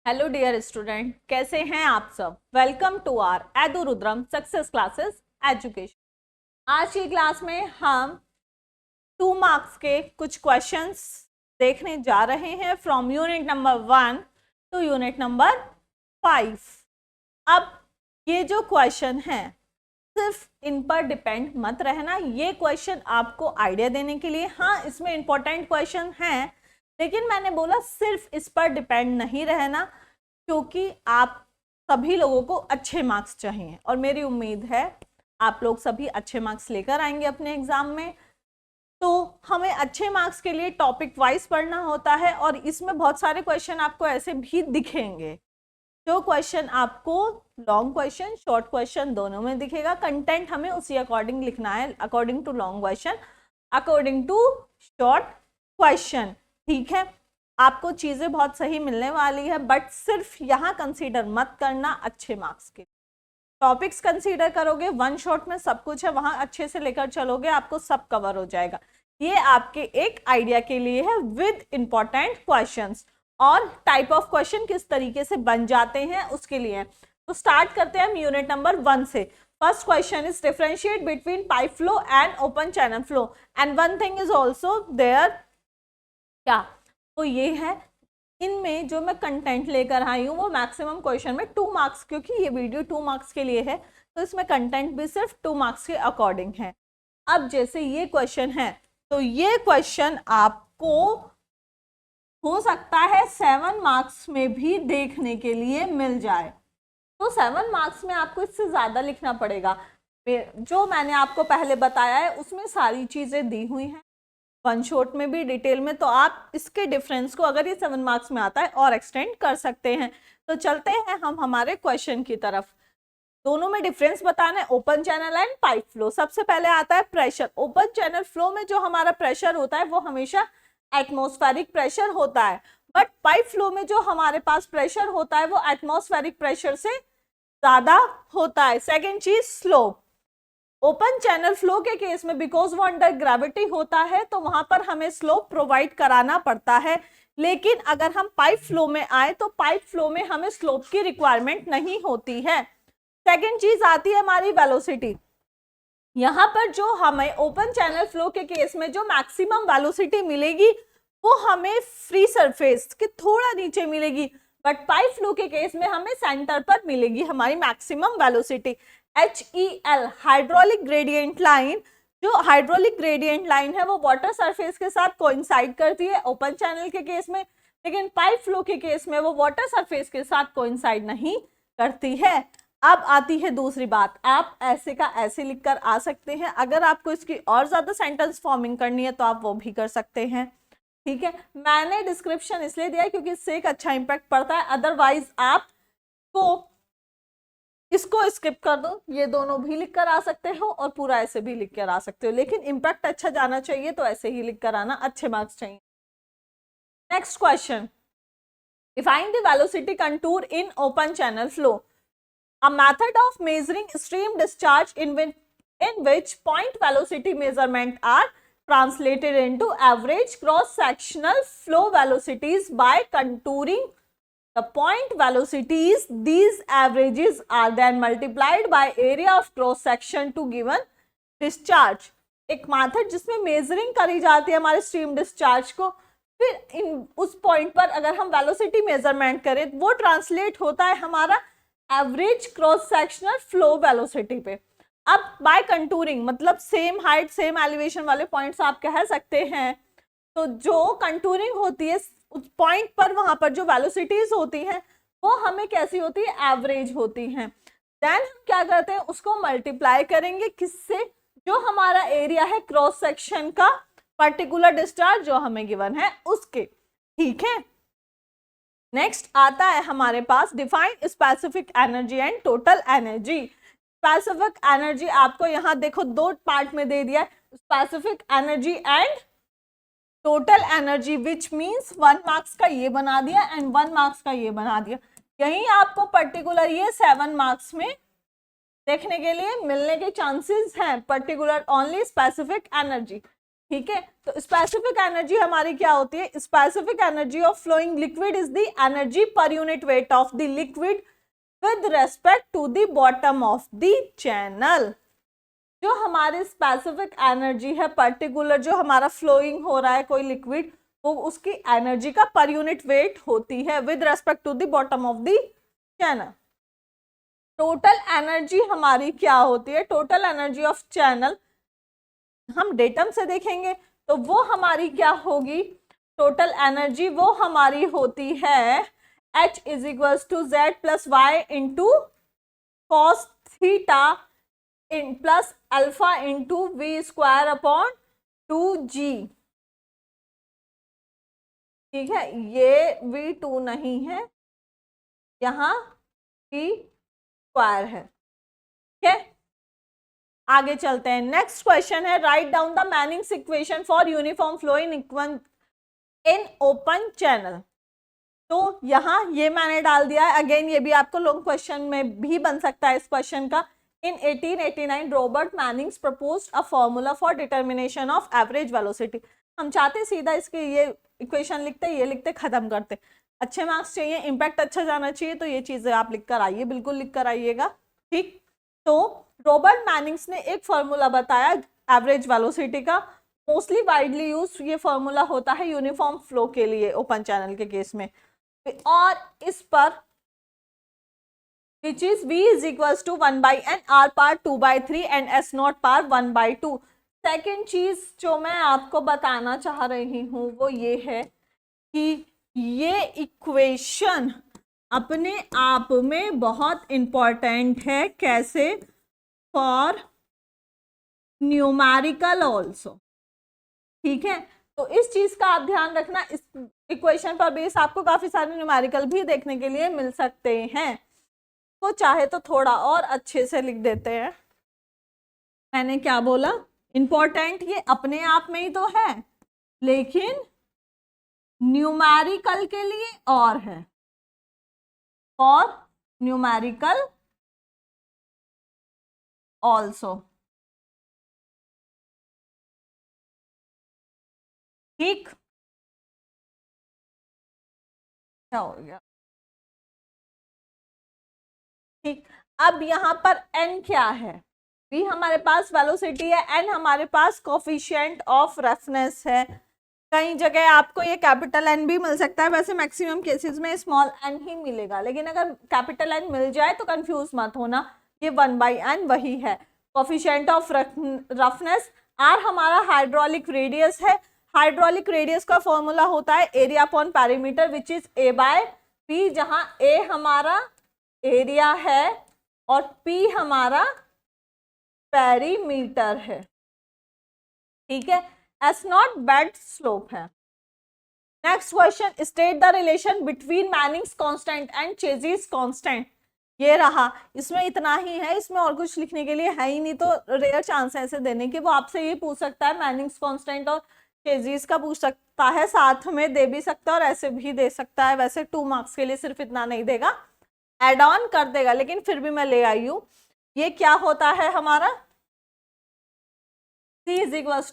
Hello dear student, कैसे हैं आप सब। वेलकम टू आवर एडुरुद्रम सक्सेस क्लासेस एजुकेशन। आज की क्लास में हम 2 मार्क्स के कुछ क्वेश्चंस देखने जा रहे हैं from unit number 1 to unit number 5। अब ये जो क्वेश्चन है सिर्फ इन पर डिपेंड मत रहना, ये क्वेश्चन आपको आइडिया देने के लिए, हाँ इसमें इंपॉर्टेंट क्वेश्चन है, लेकिन मैंने बोला सिर्फ इस पर डिपेंड नहीं रहना, क्योंकि आप सभी लोगों को अच्छे मार्क्स चाहिए और मेरी उम्मीद है आप लोग सभी अच्छे मार्क्स लेकर आएंगे अपने एग्जाम में। तो हमें अच्छे मार्क्स के लिए टॉपिक वाइज पढ़ना होता है और इसमें बहुत सारे क्वेश्चन आपको ऐसे भी दिखेंगे। जो क्वेश्चन आपको लॉन्ग क्वेश्चन शॉर्ट क्वेश्चन दोनों में दिखेगा, कंटेंट हमें उसी अकॉर्डिंग लिखना है, according to long question, according to short question. ठीक है, आपको चीजें बहुत सही मिलने वाली है, बट सिर्फ यहाँ कंसीडर मत करना अच्छे मार्क्स के। टॉपिक्स कंसीडर करोगे, वन शॉट में सब कुछ है, वहां अच्छे से लेकर चलोगे, आपको सब कवर हो जाएगा। ये आपके एक आइडिया के लिए है विद इंपॉर्टेंट क्वेश्चंस, और टाइप ऑफ क्वेश्चन किस तरीके से बन जाते हैं उसके लिए। तो स्टार्ट करते हैं हम यूनिट नंबर 1 से। First question is differentiate between pipe flow and open channel flow and one thing is also there. क्या तो ये है, इनमें जो मैं कंटेंट लेकर आई हूँ वो मैक्सिमम क्वेश्चन में 2 मार्क्स, क्योंकि ये वीडियो 2 मार्क्स के लिए है तो इसमें कंटेंट भी सिर्फ 2 मार्क्स के अकॉर्डिंग है। अब जैसे ये क्वेश्चन है तो ये क्वेश्चन आपको हो सकता है 7 मार्क्स में भी देखने के लिए मिल जाए, तो 7 मार्क्स में आपको इससे ज्यादा लिखना पड़ेगा। जो मैंने आपको पहले बताया है उसमें सारी चीजें दी हुई हैं वन शॉट में भी डिटेल में, तो आप इसके डिफरेंस को अगर ये 7 मार्क्स में आता है और एक्सटेंड कर सकते हैं। तो चलते हैं हम हमारे क्वेश्चन की तरफ। दोनों में डिफरेंस बताना है, open channel and pipe flow. सबसे पहले आता है प्रेशर। ओपन चैनल फ्लो में जो हमारा प्रेशर होता है वो हमेशा एटमॉस्फेरिक प्रेशर होता है, बट पाइप फ्लो में जो हमारे पास प्रेशर होता है वो एटमॉस्फेरिक प्रेशर से ज्यादा होता है। सेकेंड चीज स्लोप। ओपन चैनल फ्लो के केस में बिकॉज वो अंडर ग्रेविटी होता है तो वहां पर हमें स्लोप प्रोवाइड कराना पड़ता है, लेकिन अगर हम पाइप फ्लो में आए तो पाइप फ्लो में हमें स्लोप की रिक्वायरमेंट नहीं होती है। सेकेंड चीज आती है हमारी वेलोसिटी। यहां पर जो हमें ओपन चैनल फ्लो के केस में जो मैक्सिमम वेलोसिटी मिलेगी वो हमें फ्री सरफेस के थोड़ा नीचे मिलेगी, बट पाइप फ्लो के केस में हमें सेंटर पर मिलेगी हमारी maximum velocity. HEL hydraulic gradient line, जो हाइड्रोलिक ग्रेडियंट लाइन है वो वाटर सरफेस के साथ कोइंसाइड करती है ओपन चैनल के केस में, लेकिन पाइप फ्लो के केस में वो वाटर सरफेस के साथ कोइंसाइड नहीं करती है। अब आती है दूसरी बात, आप ऐसे का ऐसे लिखकर आ सकते हैं, अगर आपको इसकी और ज्यादा सेंटेंस फॉर्मिंग करनी है तो आप वो भी कर सकते हैं। ठीक है, मैंने डिस्क्रिप्शन इसलिए दिया क्योंकि इससे एक अच्छा इंपैक्ट पड़ता है, अदरवाइज आपको इसको स्किप कर दो, ये दोनों भी लिख कर आ सकते हो और पूरा ऐसे भी लिख कर आ सकते हो, लेकिन इंपैक्ट अच्छा जाना चाहिए तो ऐसे ही लिख कर आना, अच्छे मार्क्स चाहिए। Next question, define the velocity contour in open channel flow. A method of measuring stream discharge in which point velocity measurement are translated into average cross sectional flow velocities by contouring the point velocities. These averages are then multiplied by area of cross section to given discharge. एक method जिसमें measuring करी जाती है हमारे stream discharge को, फिर उस point पर अगर हम वेलोसिटी मेजरमेंट करें वो ट्रांसलेट होता है हमारा average cross sectional flow velocity पे। अब बाय कंटूरिंग मतलब सेम हाइट सेम एलिवेशन वाले पॉइंट्स आप कह सकते हैं, तो जो कंटूरिंग होती है उस पॉइंट पर वहां पर जो वेलोसिटीज होती हैं वो हमें कैसी होती है, एवरेज होती हैं। देन हम क्या करते हैं, उसको मल्टीप्लाई करेंगे किससे, जो हमारा एरिया है क्रॉस सेक्शन का पर्टिकुलर डिस्चार्ज जो हमें गिवन है उसके। ठीक है, नेक्स्ट आता है हमारे पास define specific energy and total energy. Specific energy आपको यहाँ देखो 2 पार्ट में दे दिया है, specific energy and total energy, which means 1 marks का ये बना दिया एंड 1 मार्क्स का ये बना दिया। यही आपको पर्टिकुलर ये 7 मार्क्स में देखने के लिए मिलने के चांसेस हैं, पर्टिकुलर ओनली स्पेसिफिक एनर्जी। ठीक है, तो स्पेसिफिक एनर्जी हमारी क्या होती है? Specific energy of flowing liquid is the energy per unit weight of the liquid with respect to the bottom of the channel. जो हमारी स्पेसिफिक एनर्जी है, पर्टिकुलर जो हमारा फ्लोइंग हो रहा है कोई लिक्विड, वो उसकी एनर्जी का पर यूनिट वेट होती है with respect to the bottom of the channel. Total energy हमारी क्या होती है? टोटल एनर्जी ऑफ चैनल हम डेटम से देखेंगे तो वो हमारी क्या होगी? टोटल एनर्जी वो हमारी होती है H is equals to Z plus y into cos theta in plus alpha into v square upon 2G। ठीक है, ये V2 नहीं है, यहाँ V स्क्वायर है। ठीक है, आगे चलते हैं। नेक्स्ट क्वेश्चन है, write down the Manning's equation for uniform flow in open channel. तो यहाँ ये मैंने डाल दिया है। अगेन ये भी आपको लॉन्ग क्वेश्चन में भी बन सकता है इस क्वेश्चन का। इन 1889 Robert Manning's proposed a formula for determination of average velocity. हम चाहते सीधा इसके ये इक्वेशन लिखते, ये लिखते, खत्म करते। अच्छे मार्क्स चाहिए, इम्पैक्ट अच्छा जाना चाहिए, तो ये चीजें आप लिख कर आइए, बिल्कुल लिख कर आइएगा। ठीक, तो रॉबर्ट मैनिंग्स ने एक फॉर्मूला बताया एवरेज वेलोसिटी का। मोस्टली वाइडली यूज ये फॉर्मूला होता है यूनिफॉर्म फ्लो के लिए ओपन चैनल के केस में, और इस पर which is V is equals to 1/n, R par 2/3 and S naught par 1/2। Second चीज जो मैं आपको बताना चाह रही हूं वो ये है कि ये इक्वेशन अपने आप में बहुत इंपॉर्टेंट है। कैसे? For numerical also. ठीक है, तो इस चीज का आप ध्यान रखना। इस इक्वेशन पर बेस आपको काफी सारे न्यूमेरिकल भी देखने के लिए मिल सकते हैं। तो चाहे तो थोड़ा और अच्छे से लिख देते हैं। मैंने क्या बोला? इंपॉर्टेंट ये अपने आप में ही तो है, लेकिन न्यूमेरिकल के लिए और है। और न्यूमेरिकल ऑल्सो। ठीक, क्या हो गया? ठीक, अब यहां पर n क्या है? v हमारे पास वेलोसिटी है, n हमारे पास कोफिशिएंट ऑफ रेफरेंस है। कई जगह आपको ये कैपिटल N भी मिल सकता है, वैसे मैक्सिमम केसेस में स्मॉल n ही मिलेगा, लेकिन अगर कैपिटल N मिल जाए तो कंफ्यूज मत होना, ये 1/n वही है। Coefficient of roughness. r हमारा हाइड्रोलिक रेडियस है। हाइड्रोलिक रेडियस का फॉर्मूला होता है area upon perimeter which is A/P, जहां A हमारा एरिया है और P हमारा पेरीमीटर है। ठीक है, S नॉट बेड स्लोप है। Next question, state the relation between Manning's constant and chassis constant. ये रहा, इसमें इतना ही है, इसमें और कुछ लिखने के लिए है ही नहीं। तो रेयर चांस है ऐसे देने के, वो आपसे ये पूछ सकता है मैनिंग्स कांस्टेंट और चेजिस का पूछ सकता है, साथ में दे भी सकता है और ऐसे भी दे सकता है। वैसे 2 मार्क्स के लिए सिर्फ इतना नहीं देगा, एड ऑन कर देगा, लेकिन फिर भी मैं ले आई हूं। ये क्या होता है हमारा? C is equals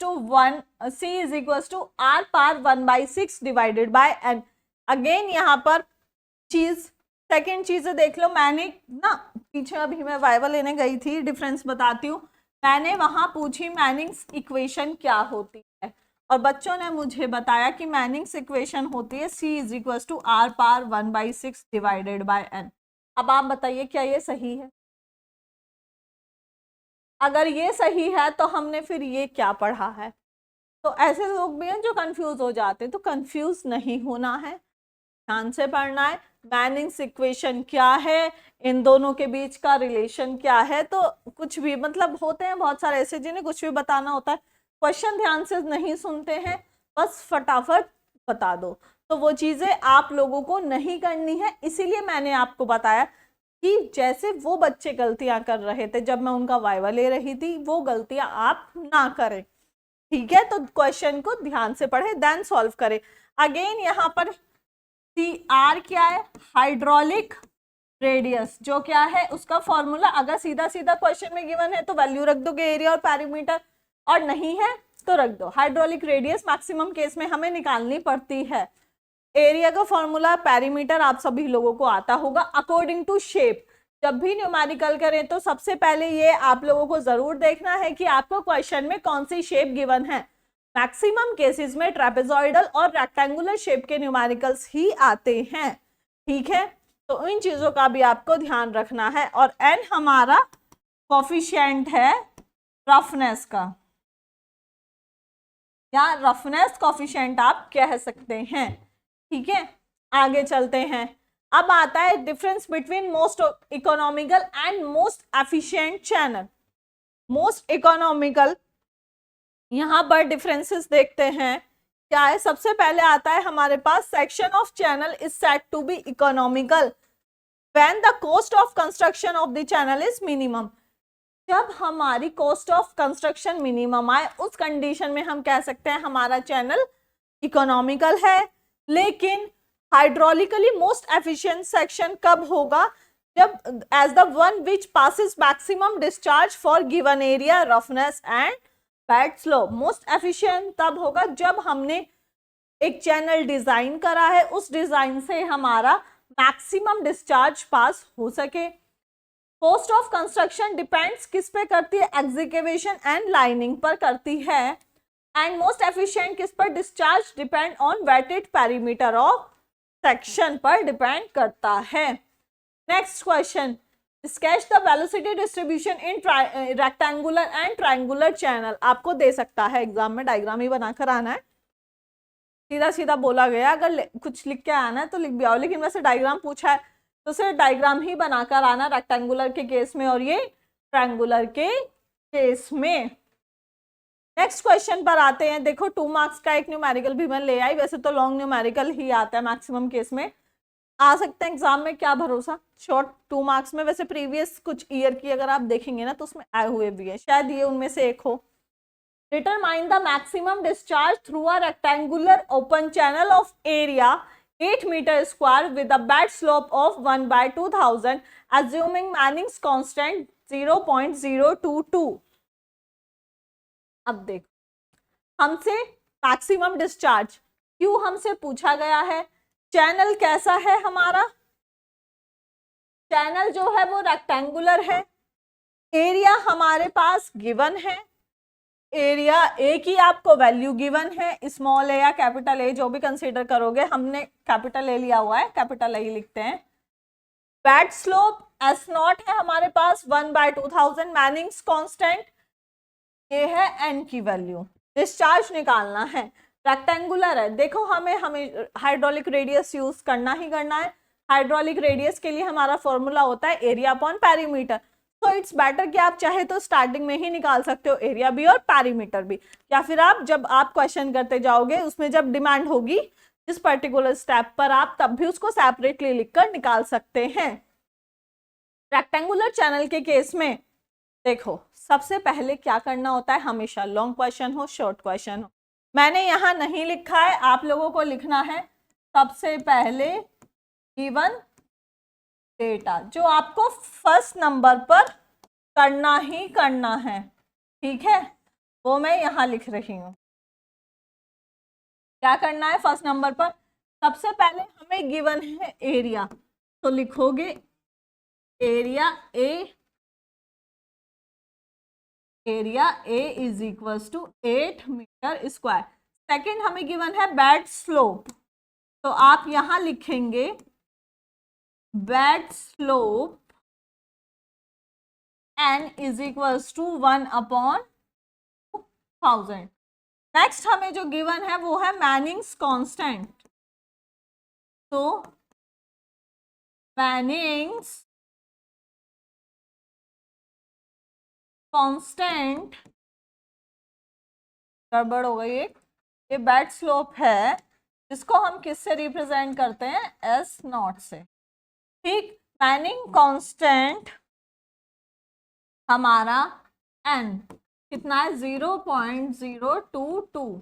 to R power 1/6 divided by n। Again यहाँ पर सेकेंड चीज देख लो। मैंने ना पीछे अभी मैं वाइवा लेने गई थी, डिफरेंस बताती हूँ। मैंने वहां पूछी मैनिंग्स इक्वेशन क्या होती है, और बच्चों ने मुझे बताया कि मैनिंग्स इक्वेशन होती है C is equals to R power 1/6 divided by n। अब आप बताइए क्या ये सही है? अगर ये सही है तो हमने फिर ये क्या पढ़ा है? तो ऐसे लोग भी हैं जो कंफ्यूज हो जाते हैं, तो कंफ्यूज नहीं होना है, ध्यान से पढ़ना है। मैनिंग्स इक्वेशन क्या है, इन दोनों के बीच का रिलेशन क्या है। तो कुछ भी मतलब होते हैं बहुत सारे ऐसे जिन्हें कुछ भी बताना होता है, क्वेश्चन ध्यान से नहीं सुनते हैं, बस फटाफट बता दो। तो वो चीजें आप लोगों को नहीं करनी है, इसीलिए मैंने आपको बताया कि जैसे वो बच्चे गलतियां कर रहे थे जब मैं उनका वाइवा ले रही थी, वो गलतियां आप ना करें। ठीक है, तो क्वेश्चन को ध्यान से पढ़े, देन सॉल्व करें। अगेन यहाँ पर CR क्या है? Hydraulic radius. जो क्या है उसका फॉर्मूला, अगर सीधा सीधा क्वेश्चन में गिवन है तो वैल्यू रख दोगे एरिया और पेरीमीटर, और नहीं है तो रख दो। हाइड्रोलिक रेडियस मैक्सिमम केस में हमें निकालनी पड़ती है। एरिया का फॉर्मूला पेरीमीटर आप सभी लोगों को आता होगा अकॉर्डिंग टू शेप। जब भी न्यूमेरिकल करें तो सबसे पहले ये आप लोगों को जरूर देखना है कि आपको क्वेश्चन में कौन सी शेप गिवन है। मैक्सिमम केसेस में ट्रेपेजॉइडल और रेक्टेंगुलर शेप के न्यूमेरिकल्स ही आते हैं, ठीक है। तो इन चीजों का भी आपको ध्यान रखना है। और एन हमारा कोफिशिएंट है रफनेस का, या रफनेस कोफिशिएंट आप कह सकते हैं, ठीक है। आगे चलते हैं। अब आता है difference between most economical and most efficient channel. Most economical, यहां पर डिफरेंसेस देखते हैं क्या है। सबसे पहले आता है हमारे पास section of channel is said to be economical when the cost of construction of the channel is minimum. जब हमारी कॉस्ट ऑफ कंस्ट्रक्शन मिनिमम आए उस कंडीशन में हम कह सकते हैं हमारा चैनल इकोनॉमिकल है। लेकिन हाइड्रोलिकली मोस्ट एफिशिएंट सेक्शन कब होगा, जब as the one which passes maximum discharge for given area, roughness and bed slope. Most efficient तब होगा जब हमने एक चैनल डिजाइन करा है, उस डिजाइन से हमारा मैक्सिमम डिस्चार्ज पास हो सके। कॉस्ट ऑफ कंस्ट्रक्शन डिपेंड्स किस पे करती है, एग्जीक्यूशन एंड लाइनिंग पर करती है। एंड मोस्ट एफिशिएंट किस पर, discharge depend on wetted perimeter of section पर डिपेंड करता है। Next question, sketch the velocity distribution in rectangular and triangular channel. आपको दे सकता है एग्जाम में, डायग्राम ही बनाकर आना है, सीधा सीधा बोला गया। अगर कुछ लिख के आना है तो लिख भी आओ, लेकिन वैसे डायग्राम पूछा है तो सिर्फ डायग्राम ही बनाकर आना रेक्टेंगुलर के केस में और ये ट्रायंगुलर के केस में। नेक्स्ट क्वेश्चन पर आते हैं। देखो 2 मार्क्स का एक न्यूमेरिकल भी मैं ले आई, वैसे तो लॉन्ग न्यूमेरिकल ही आता है मैक्सिमम केस में, आ सकते हैं एग्जाम में, क्या भरोसा। शॉर्ट 2 मार्क्स में वैसे प्रीवियस कुछ ईयर की अगर आप देखेंगे ना तो उसमें आए हुए भी है, शायद ये उनमें से एक हो। Determine the maximum discharge through a rectangular open channel of area 8 meter square with a bed slope of 1/2000 assuming Manning's constant 0.022। अब देखो हमसे मैक्सिमम डिस्चार्ज क्यों हमसे पूछा गया है। चैनल कैसा है हमारा, चैनल जो है वो रेक्टेंगुलर है। एरिया हमारे पास गिवन है, एरिया ए की आपको वैल्यू गिवन है, स्मॉल ए या कैपिटल ए जो भी कंसीडर करोगे, हमने कैपिटल ए लिया हुआ है, कैपिटल ए लिखते हैं। बेड स्लोप एस नॉट है हमारे पास 1/2000, मैनिंग्स कांस्टेंट ये है एन की वैल्यू। डिस्चार्ज निकालना है, रेक्टेंगुलर है। देखो हमें हाइड्रोलिक रेडियस यूज करना ही करना है। हाइड्रोलिक रेडियस के लिए हमारा फॉर्मूला होता है एरिया अपॉन पेरीमीटर। तो इट्स बेटर कि आप चाहे तो स्टार्टिंग में ही निकाल सकते हो एरिया भी और पेरीमीटर भी, या फिर आप जब आप क्वेश्चन करते जाओगे उसमें जब डिमांड होगी जिस पर्टिकुलर स्टेप पर, आप तब भी उसको सेपरेटली लिखकर निकाल सकते हैं। रेक्टेंगुलर चैनल के केस में देखो सबसे पहले क्या करना होता है, हमेशा लॉन्ग क्वेश्चन हो शॉर्ट क्वेश्चन हो, मैंने यहाँ नहीं लिखा है, आप लोगों को लिखना है सबसे पहले गिवन डेटा, जो आपको फर्स्ट नंबर पर करना ही करना है, ठीक है, वो मैं यहाँ लिख रही हूँ। क्या करना है फर्स्ट नंबर पर, सबसे पहले हमें गिवन है एरिया, तो लिखोगे area A is equals to 8 metre square. Second हमें गिवन है बेड स्लोप, तो आप यहां लिखेंगे bed slope n is equals to 1/1000। Next हमें जो गिवन है वो है मैनिंग्स कांस्टेंट, तो मैनिंग्स कांस्टेंट, गड़बड़ हो गई ये बेड स्लोप है जिसको हम किससे रिप्रेजेंट करते हैं, एस नॉट से, ठीक। मैनिंग कांस्टेंट हमारा n कितना है 0.022।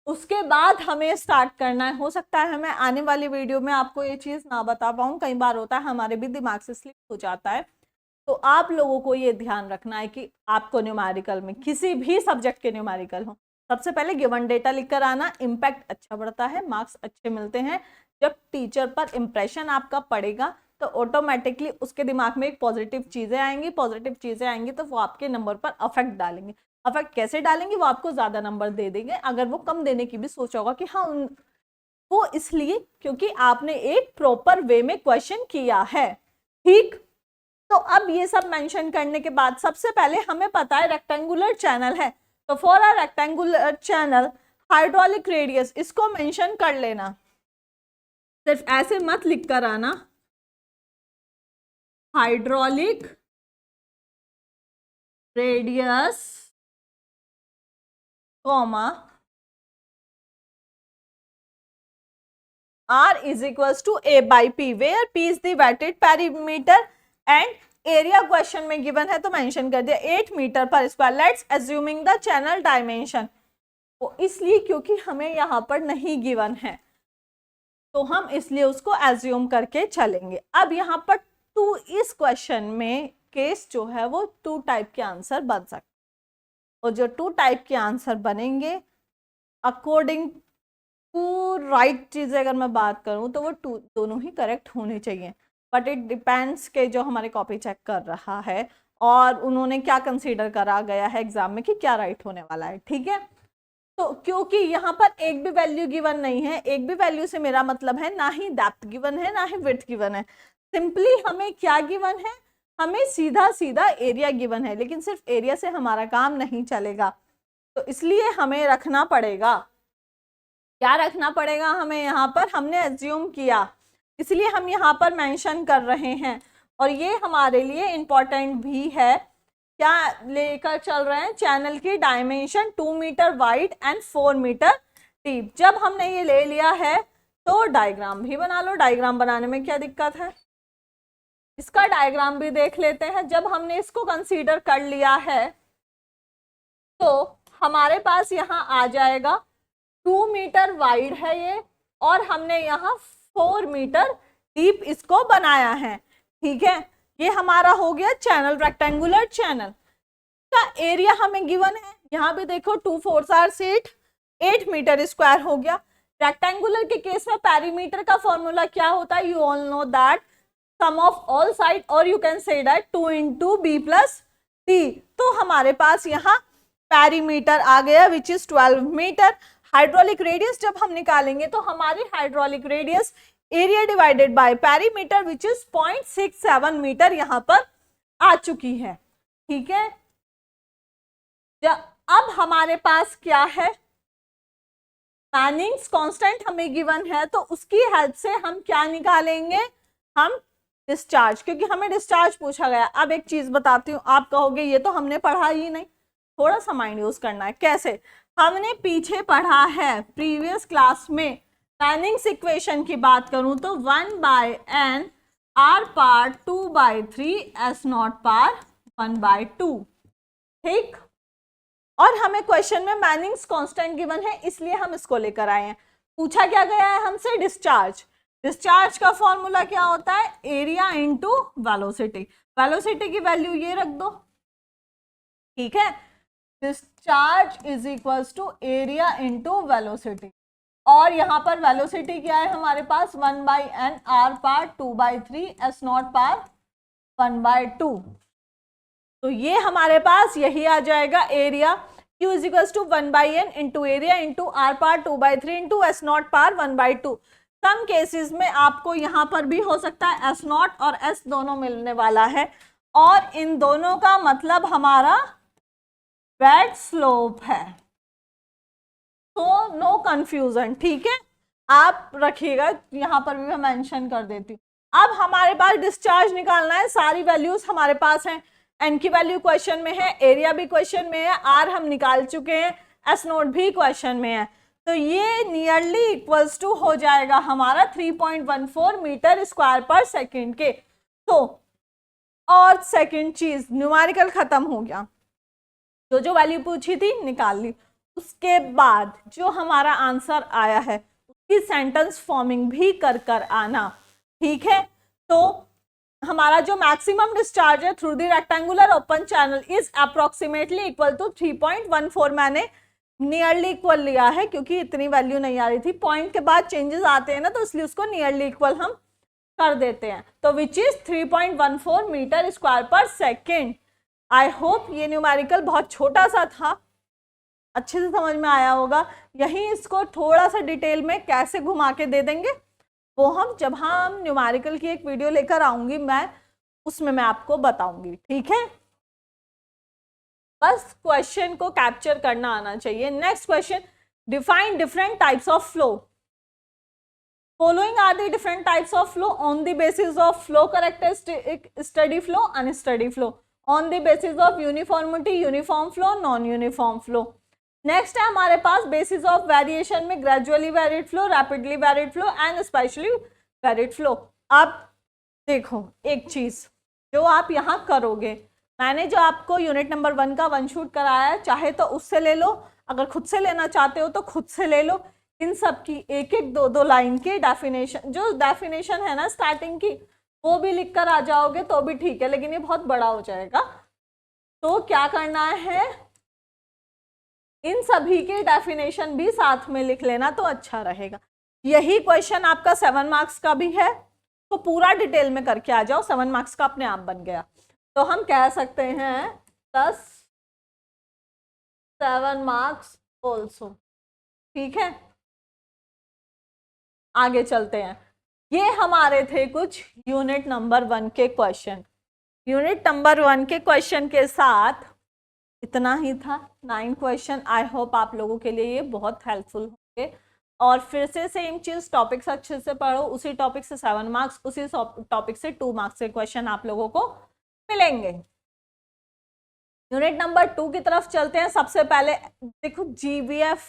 उसके बाद हमें स्टार्ट करना है, हो सकता है हमें आने वाली वीडियो में आपको ये चीज ना बता पाऊं, कई बार होता है हमारे भी दिमाग से स्लिप हो जाता है। तो आप लोगों को ये ध्यान रखना है कि आपको न्यूमेरिकल में किसी भी सब्जेक्ट के न्यूमेरिकल हो, सबसे पहले गिवन डेटा लिखकर आना, इम्पैक्ट अच्छा बढ़ता है, मार्क्स अच्छे मिलते हैं। जब टीचर पर इम्प्रेशन आपका पड़ेगा तो ऑटोमेटिकली उसके दिमाग में एक पॉजिटिव चीजें आएंगी, पॉजिटिव चीजें आएंगी तो वो आपके नंबर पर अफेक्ट डालेंगे। अफेक्ट कैसे डालेंगे? वो आपको ज्यादा नंबर दे देंगे, अगर वो कम देने की भी सोचा होगा कि हाँ वो इसलिए क्योंकि आपने एक प्रॉपर वे में क्वेश्चन किया है। ठीक, तो अब ये सब मेंशन करने के बाद सबसे पहले हमें पता है रेक्टेंगुलर चैनल है, तो for a rectangular channel hydraulic radius, इसको मेंशन कर लेना, सिर्फ ऐसे मत लिख कर आना, hydraulic radius comma R is equals to A by P, where P is the wetted perimeter and area question में गिवन है तो मेंशन कर दिया 8 मीटर पर square. Let's assuming the channel dimension, वो इसलिए क्योंकि हमें यहाँ पर नहीं गिवन है तो हम इसलिए उसको एज्यूम करके चलेंगे। अब यहाँ पर टू, इस क्वेश्चन में केस जो है वो 2 टाइप के आंसर बन सकते, और जो 2 टाइप के आंसर बनेंगे अकॉर्डिंग टू राइट चीज़ें अगर मैं बात करूँ तो वो दोनों ही करेक्ट होने चाहिए, बट इट डिपेंड्स के जो हमारे कॉपी चेक कर रहा है और उन्होंने क्या कंसीडर करा गया है एग्जाम में कि क्या राइट होने वाला है। ठीक है, तो क्योंकि यहाँ पर एक भी वैल्यू गिवन नहीं है, एक भी वैल्यू से मेरा मतलब है ना ही डेप्थ गिवन है ना ही विड्थ गिवन है, सिंपली हमें क्या गिवन है, हमें सीधा सीधा एरिया गिवन है, लेकिन सिर्फ एरिया से हमारा काम नहीं चलेगा, तो इसलिए हमें रखना पड़ेगा, क्या रखना पड़ेगा हमें यहाँ पर, हमने एज्यूम किया इसलिए हम यहाँ पर मेंशन कर रहे हैं, और ये हमारे लिए इम्पोर्टेंट भी है, क्या लेकर चल रहे हैं, चैनल की dimension 2 metre wide and 4 metre deep. जब हमने ये ले लिया है तो डायग्राम भी बना लो, डायग्राम बनाने में क्या दिक्कत है, इसका डायग्राम भी देख लेते हैं। जब हमने इसको कंसीडर कर लिया है तो हमारे पास यहाँ आ जाएगा 2 मीटर वाइड है ये, और हमने यहाँ 4 मीटर डीप इसको बनाया है। ठीक है, ये हमारा हो गया चैनल, रेक्टेंगुलर चैनल का एरिया हमें गिवन है, यहाँ भी देखो 2 4 आर 8 मीटर स्क्वायर हो गया। रेक्टेंगुलर के केस में पेरीमीटर का फॉर्मूला क्या होता है, you all know that sum of all side, और you can say that 2 into b plus c। तो हमारे पास यहाँ पेरीमीटर आ गया which is 12 metre. Hydraulic radius जब हम निकालेंगे तो हमारी hydraulic radius area divided by perimeter which is 0.67 metre यहाँ पर आ चुकी है। ठीक है, अब हमारे पास क्या है, मैनिंग्स कांस्टेंट हमें गिवन है, तो उसकी हेल्प से हम क्या निकालेंगे, हम डिस्चार्ज, क्योंकि हमें डिस्चार्ज पूछा गया। अब एक चीज बताती हूँ, आप कहोगे ये तो हमने पढ़ा ही नहीं, थोड़ा सा माइंड यूज करना है। कैसे, हमने पीछे पढ़ा है प्रीवियस क्लास में, मैनिंग्स इक्वेशन की बात करूं तो 1/n r पार 2/3 s नॉट पार 1/2। ठीक, और हमें क्वेश्चन में मैनिंग्स कांस्टेंट गिवन है इसलिए हम इसको लेकर आए हैं। पूछा क्या गया है हमसे, डिस्चार्ज। डिस्चार्ज का फॉर्मूला क्या होता है, एरिया इंटू वेलोसिटी। वेलोसिटी की वैल्यू ये रख दो। ठीक है, discharge is equals to area into velocity, और यहाँ पर वेलोसिटी क्या है हमारे पास 1/n r पार 2/3 s नॉट पार 1/2। तो ये हमारे पास यही आ जाएगा area, Q is equals to 1/n into area into r par 2/3 into s naught par 1/2। Some cases में आपको यहाँ पर भी हो सकता है s नॉट और s दोनों मिलने वाला है, और इन दोनों का मतलब हमारा वेट स्लोप है, तो नो कंफ्यूजन। ठीक है, आप रखिएगा, यहाँ पर भी मैं मेंशन कर देती हूँ। अब हमारे पास डिस्चार्ज निकालना है, सारी वैल्यूज हमारे पास हैं, एन की वैल्यू क्वेश्चन में है, एरिया भी क्वेश्चन में है, आर हम निकाल चुके हैं, एस नोट भी क्वेश्चन में है, तो ये नियरली इक्वल्स टू हो जाएगा हमारा 3.14 मीटर स्क्वायर पर सेकेंड के। तो और सेकेंड चीज, न्यूमेरिकल खत्म हो गया, जो वैल्यू पूछी थी निकाल ली, उसके बाद जो हमारा आंसर आया है उसकी सेंटेंस फॉर्मिंग भी कर आना। ठीक है, तो हमारा जो मैक्सिमम डिस्चार्ज है through the rectangular open channel is approximately equal to 3.14। मैंने नियरली इक्वल लिया है क्योंकि इतनी वैल्यू नहीं आ रही थी, पॉइंट के बाद चेंजेस आते हैं ना, तो इसलिए उसको नियरली इक्वल हम कर देते हैं। तो विच इज 3.14 मीटर स्क्वायर पर सेकेंड। आई होप ये न्यूमेरिकल बहुत छोटा सा था, अच्छे से समझ में आया होगा। यही इसको थोड़ा सा डिटेल में कैसे घुमा के दे देंगे वो हम जब हम न्यूमेरिकल की एक वीडियो लेकर आऊंगी मैं, उसमें मैं आपको बताऊंगी, ठीक है। बस क्वेश्चन को कैप्चर करना आना चाहिए। Next question, define different types of flow. Following are the different types of flow on the basis of flow characteristic, steady flow, unsteady flow. On the basis of uniformity, uniform flow, non-uniform flow. Next है हमारे पास basis of variation में gradually varied flow, rapidly varied flow and specially varied flow. अब देखो एक चीज जो आप यहाँ करोगे, मैंने जो आपको यूनिट नंबर 1 का वन शूट कराया है, चाहे तो उससे ले लो, अगर खुद से लेना चाहते हो तो खुद से ले लो। इन सब की एक एक दो लाइन के डेफिनेशन, जो डेफिनेशन है ना स्टार्टिंग की, वो भी लिख कर आ जाओगे तो भी ठीक है, लेकिन ये बहुत बड़ा हो जाएगा। तो क्या करना है, इन सभी के डेफिनेशन भी साथ में लिख लेना तो अच्छा रहेगा। यही क्वेश्चन आपका 7 मार्क्स का भी है, तो पूरा डिटेल में करके आ जाओ, 7 मार्क्स का अपने आप बन गया। तो हम कह सकते हैं प्लस 7 मार्क्स ऑल्सो, ठीक है। आगे चलते हैं, ये हमारे थे कुछ यूनिट नंबर 1 के क्वेश्चन। यूनिट नंबर 1 के क्वेश्चन के साथ इतना ही था, 9 क्वेश्चन। आई होप आप लोगों के लिए ये बहुत हेल्पफुल होंगे। और फिर से सेम चीज, टॉपिक्स अच्छे से पढ़ो, उसी टॉपिक से 7 मार्क्स, उसी टॉपिक से 2 मार्क्स के क्वेश्चन आप लोगों को मिलेंगे। यूनिट नंबर 2 की तरफ चलते हैं। सबसे पहले देखो जीवीएफ,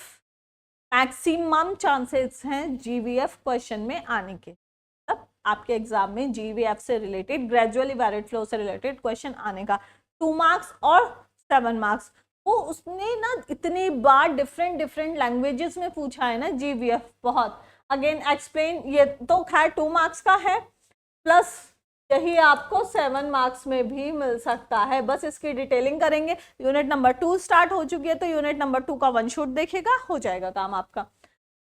मैक्सिमम चांसेस हैं जीवीएफ क्वेश्चन में आने के, तब आपके एग्जाम में जीवीएफ से रिलेटेड, ग्रेजुअली वेरिड फ्लो से रिलेटेड क्वेश्चन आने का। 2 मार्क्स और 7 मार्क्स, वो उसने ना इतनी बार डिफरेंट लैंग्वेजेस में पूछा है ना जीवीएफ, बहुत। अगेन एक्सप्लेन, ये तो खैर 2 मार्क्स का है, प्लस यही आपको 7 मार्क्स में भी मिल सकता है, बस इसकी डिटेलिंग करेंगे। यूनिट नंबर 2 स्टार्ट हो चुकी है, तो यूनिट नंबर 2 का वन शूट देखेगा, हो जाएगा काम आपका।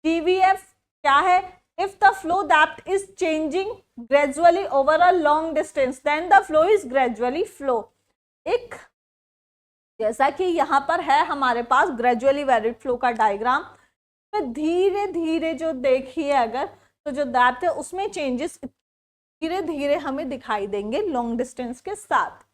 जीवीएफ क्या है, if the flow depth is changing gradually over a long distance then the flow is gradually flow. एक जैसा कि यहाँ पर है हमारे पास ग्रेजुअली वेरिड फ्लो का डायग्राम, तो धीरे धीरे जो देखिए अगर, तो जो डेप्थ है उसमें चेंजेस धीरे धीरे हमें दिखाई देंगे लॉन्ग डिस्टेंस के साथ।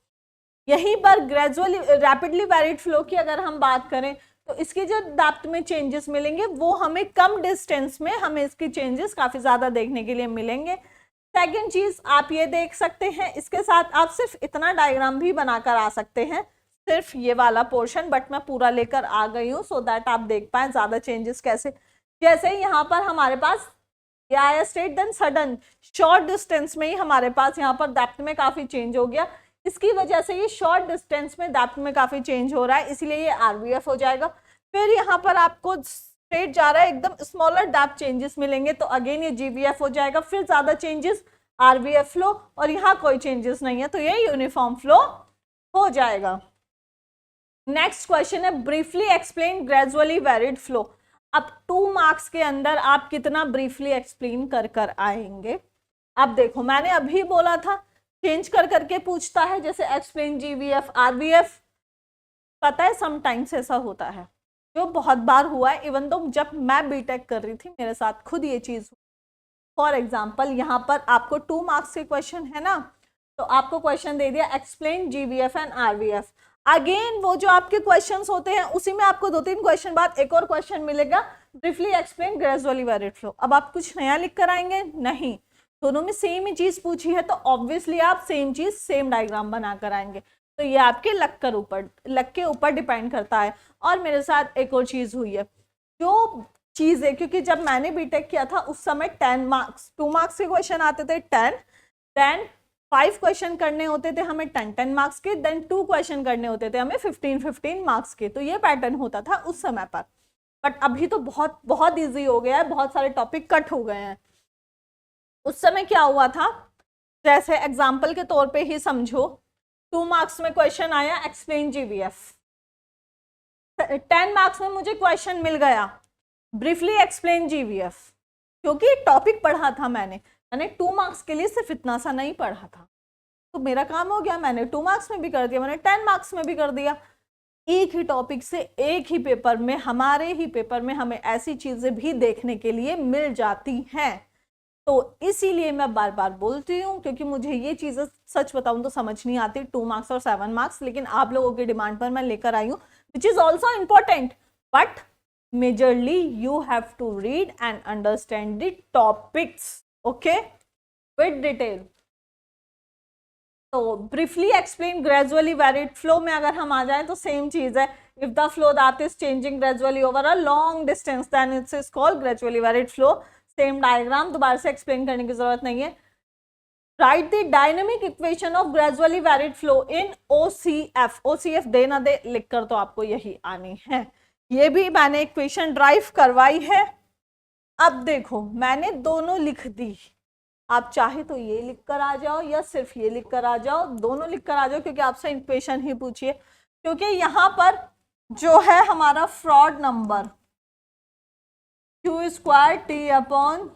यहीं पर ग्रेजुअली रैपिडली वेरिड फ्लो की अगर हम बात करें, तो इसकी जो डेप्थ में चेंजेस मिलेंगे वो हमें कम डिस्टेंस में हमें इसकी चेंजेस काफी ज्यादा देखने के लिए मिलेंगे। सेकेंड चीज आप ये देख सकते हैं, इसके साथ आप सिर्फ इतना डायग्राम भी बनाकर आ सकते हैं, सिर्फ ये वाला पोर्शन, बट मैं पूरा लेकर आ गई हूँ सो दैट आप देख पाए ज्यादा चेंजेस कैसे। जैसे यहाँ पर हमारे पास आया state, then sudden short distance में ही हमारे पास यहाँ पर डेप्थ में काफी चेंज हो गया, इसकी वजह से ये शॉर्ट डिस्टेंस में डेप्थ में काफी चेंज हो रहा है, इसलिए ये आरवीएफ हो जाएगा। फिर यहाँ पर आपको स्ट्रेट जा रहा है, एकदम स्मॉलर डेप्थ चेंजेस मिलेंगे, तो अगेन ये जीवीएफ हो जाएगा। फिर ज्यादा चेंजेस आरवीएफ फ्लो, और यहाँ कोई चेंजेस नहीं है, तो ये यूनिफॉर्म फ्लो हो जाएगा। नेक्स्ट क्वेश्चन है, briefly explain gradually varied flow. अब 2 मार्क्स के अंदर आप कितना ब्रीफली एक्सप्लेन कर आएंगे। अब देखो मैंने अभी बोला था चेंज कर करके पूछता है, जैसे एक्सप्लेन जीवीएफ, आरवीएफ। पता है समटाइम्स ऐसा होता है, जो बहुत बार हुआ है, इवन तो जब मैं बीटेक कर रही थी मेरे साथ खुद ये चीज। फॉर एग्जाम्पल यहाँ पर आपको 2 मार्क्स के क्वेश्चन है ना, तो आपको क्वेश्चन दे दिया एक्सप्लेन जीवीएफ एंड आरवीएफ। अगेन वो जो आपके क्वेश्चंस होते हैं उसी में आपको 2-3 क्वेश्चन बाद एक और क्वेश्चन मिलेगा, briefly explain gradually varied flow. अब आप कुछ नया लिख कर आएंगे नहीं, दोनों में सेम ही चीज पूछी है, तो ऑब्वियसली आप सेम चीज सेम डायग्राम बना कर आएंगे। तो ये आपके लक के ऊपर डिपेंड करता है। और मेरे साथ एक और चीज हुई है, जो चीज है, क्योंकि जब मैंने बीटेक किया था उस समय 10 मार्क्स 2 मार्क्स के क्वेश्चन आते थे, 10, देन 5 क्वेश्चन करने होते थे हमें 10 मार्क्स के, देन 2 क्वेश्चन करने होते थे हमें 15 मार्क्स के। तो ये पैटर्न होता था उस समय पर, बट अभी तो बहुत ईजी हो गया है, बहुत सारे टॉपिक कट हो गए हैं। उस समय क्या हुआ था, जैसे एग्जाम्पल के तौर पे ही समझो, 2 मार्क्स में क्वेश्चन आया एक्सप्लेन GVF, 10 मार्क्स में मुझे क्वेश्चन मिल गया ब्रीफली एक्सप्लेन GVF, क्योंकि टॉपिक पढ़ा था मैंने 2 मार्क्स के लिए सिर्फ इतना सा नहीं पढ़ा था, तो मेरा काम हो गया, मैंने 2 मार्क्स में भी कर दिया, मैंने 10 मार्क्स में भी कर दिया। एक ही टॉपिक से एक ही पेपर में, हमारे ही पेपर में हमें ऐसी चीजें भी देखने के लिए मिल जाती हैं। तो इसीलिए मैं बार बार बोलती हूँ, क्योंकि मुझे ये चीजें सच बताऊं तो समझ नहीं आती, 2 मार्क्स और 7 मार्क्स, लेकिन आप लोगों की डिमांड पर मैं लेकर आई हूँ, which is also important, but majorly you have to read and understand the topics, okay, with detail. तो briefly explain gradually varied, flow में अगर हम आ जाएं तो सेम चीज है, if the flow that is changing gradually over a long distance then it's is called gradually varied flow. Same diagram, दोबारा से एक्सप्लेन करने की जरूरत नहीं है। Write the dynamic equation of gradually varied flow in OCF, OCF दे ना दे लिखकर तो आपको यही आनी है, ये भी मैंने इक्वेशन ड्राइव करवाई है। अब देखो मैंने दोनों लिख दी, आप चाहे तो ये लिख कर आ जाओ या सिर्फ ये लिख कर आ जाओ, दोनों लिख कर आ जाओ, क्योंकि आपसे इक्वेशन ही पूछिए, क्योंकि यहाँ पर जो है हमारा फ्रॉड नंबर Q² T/TAQ,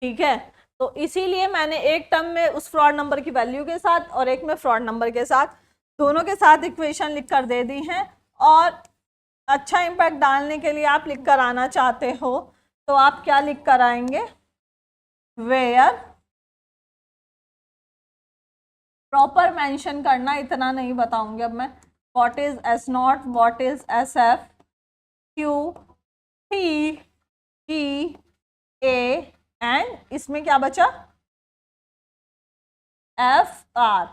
ठीक है। तो इसीलिए मैंने एक टर्म में उस फ्रॉड नंबर की वैल्यू के साथ और एक में फ्रॉड नंबर के साथ, दोनों के साथ इक्वेशन लिख कर दे दी है। और अच्छा इम्पैक्ट डालने के लिए आप लिख कर आना चाहते हो तो आप क्या लिख कर आएंगे, वेयर, प्रॉपर मेंशन करना, इतना नहीं बताऊंगी अब मैं, what is S0, what is SF, Q, T, E, A and इसमें क्या बचा FR,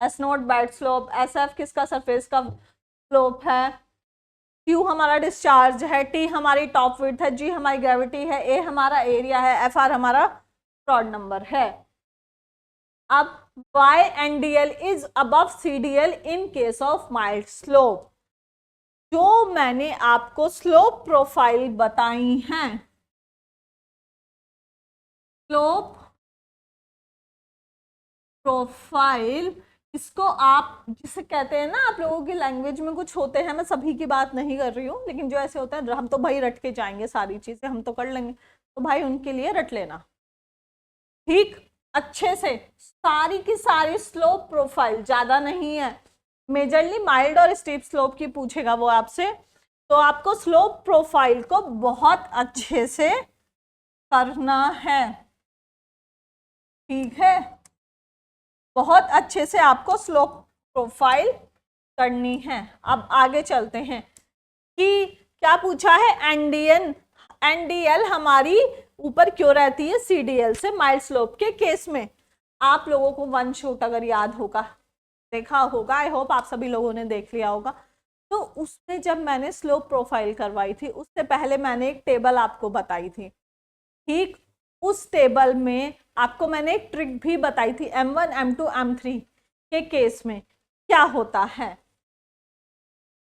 S0 bed slope, SF किसका सरफेस का स्लोप है, Q हमारा डिस्चार्ज है, T हमारी टॉप विड्थ है, G हमारी ग्रेविटी है, A हमारा एरिया है, FR हमारा फ्रॉड नंबर है। अब Y and DL is above CDL in case of mild slope, जो मैंने आपको स्लोप प्रोफाइल बताई हैं, स्लोप प्रोफाइल, इसको आप जिसे कहते हैं ना, आप लोगों की लैंग्वेज में कुछ होते हैं, मैं सभी की बात नहीं कर रही हूँ, लेकिन जो ऐसे होते हैं, हम तो भाई रट के जाएंगे, सारी चीजें हम तो कर लेंगे, तो भाई उनके लिए रट लेना, ठीक, अच्छे से सारी की सारी स्लोप प्रोफाइल, ज्यादा नहीं है, मेजरली माइल्ड और स्टीप स्लोप की पूछेगा वो आपसे, तो आपको स्लोप प्रोफाइल को बहुत अच्छे से करना है, ठीक है, बहुत अच्छे से आपको स्लोप प्रोफाइल करनी है। अब आगे चलते हैं कि क्या पूछा है, NDL हमारी ऊपर क्यों रहती है CDL से माइल्ड स्लोप के केस में। आप लोगों को वन शॉट अगर याद होगा, देखा होगा, आई होप आप सभी लोगों ने देख लिया होगा, तो उसमें जब मैंने स्लोप प्रोफाइल करवाई थी उससे पहले मैंने एक टेबल आपको बताई थी, ठीक, उस टेबल में आपको मैंने एक ट्रिक भी बताई थी, M1 M2 M3 के केस में क्या होता है,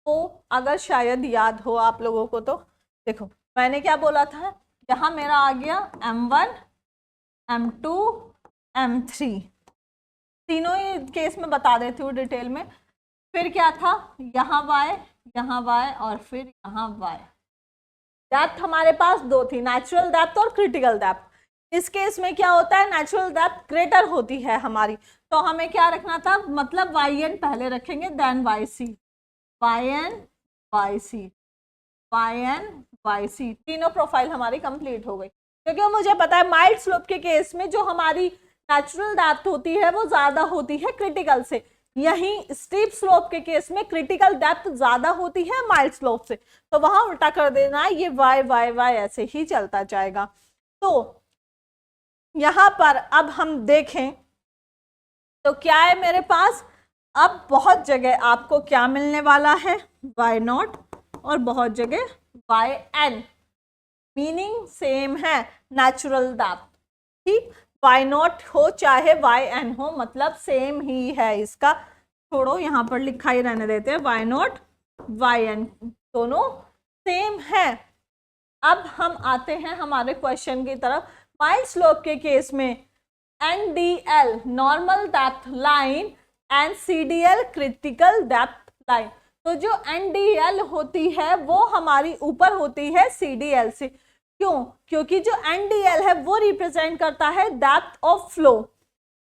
तो अगर शायद याद हो आप लोगों को तो देखो मैंने क्या बोला था, यहाँ मेरा आ गया M1 M2 M3, तीनों ही केस में बता देती हूँ डिटेल में। फिर क्या था, यहाँ y और फिर यहाँ y। डेप्थ हमारे पास दो थी, नेचुरल डेप्थ और क्रिटिकल डेप्थ। इस केस में क्या होता है, नेचुरल डेप्थ ग्रेटर होती है हमारी, तो हमें क्या रखना था, मतलब yn पहले रखेंगे देन yc, तीनों प्रोफाइल हमारी कंप्लीट हो गई। क्योंकि मुझे पता है माइल्ड स्लोप के केस में जो हमारी नेचुरल डेप्थ होती है वो ज्यादा होती है क्रिटिकल से, यहीं स्टीप स्लोप के केस में क्रिटिकल डेप्थ ज्यादा होती है माइल्ड स्लोप से, तो वहां उल्टा कर देना है, ये y ऐसे ही चलता जाएगा। तो यहां पर अब हम देखें तो क्या है मेरे पास, अब बहुत जगह आपको क्या मिलने वाला है, y0 और बहुत जगह yn, मीनिंग सेम है, नेचुरल डेप्थ, ठीक, y0 हो चाहे yn हो, मतलब सेम ही है इसका, छोड़ो यहाँ पर लिखा ही रहने देते हैं, y0 yn दोनों सेम है। अब हम आते हैं हमारे क्वेश्चन की तरफ, माइल्ड स्लोप के केस में NDL normal depth line and CDL critical depth line. तो जो NDL होती है वो हमारी ऊपर होती है CDL से। क्यों? क्योंकि जो NDL है वो रिप्रेजेंट करता है डेप्थ ऑफ फ्लो,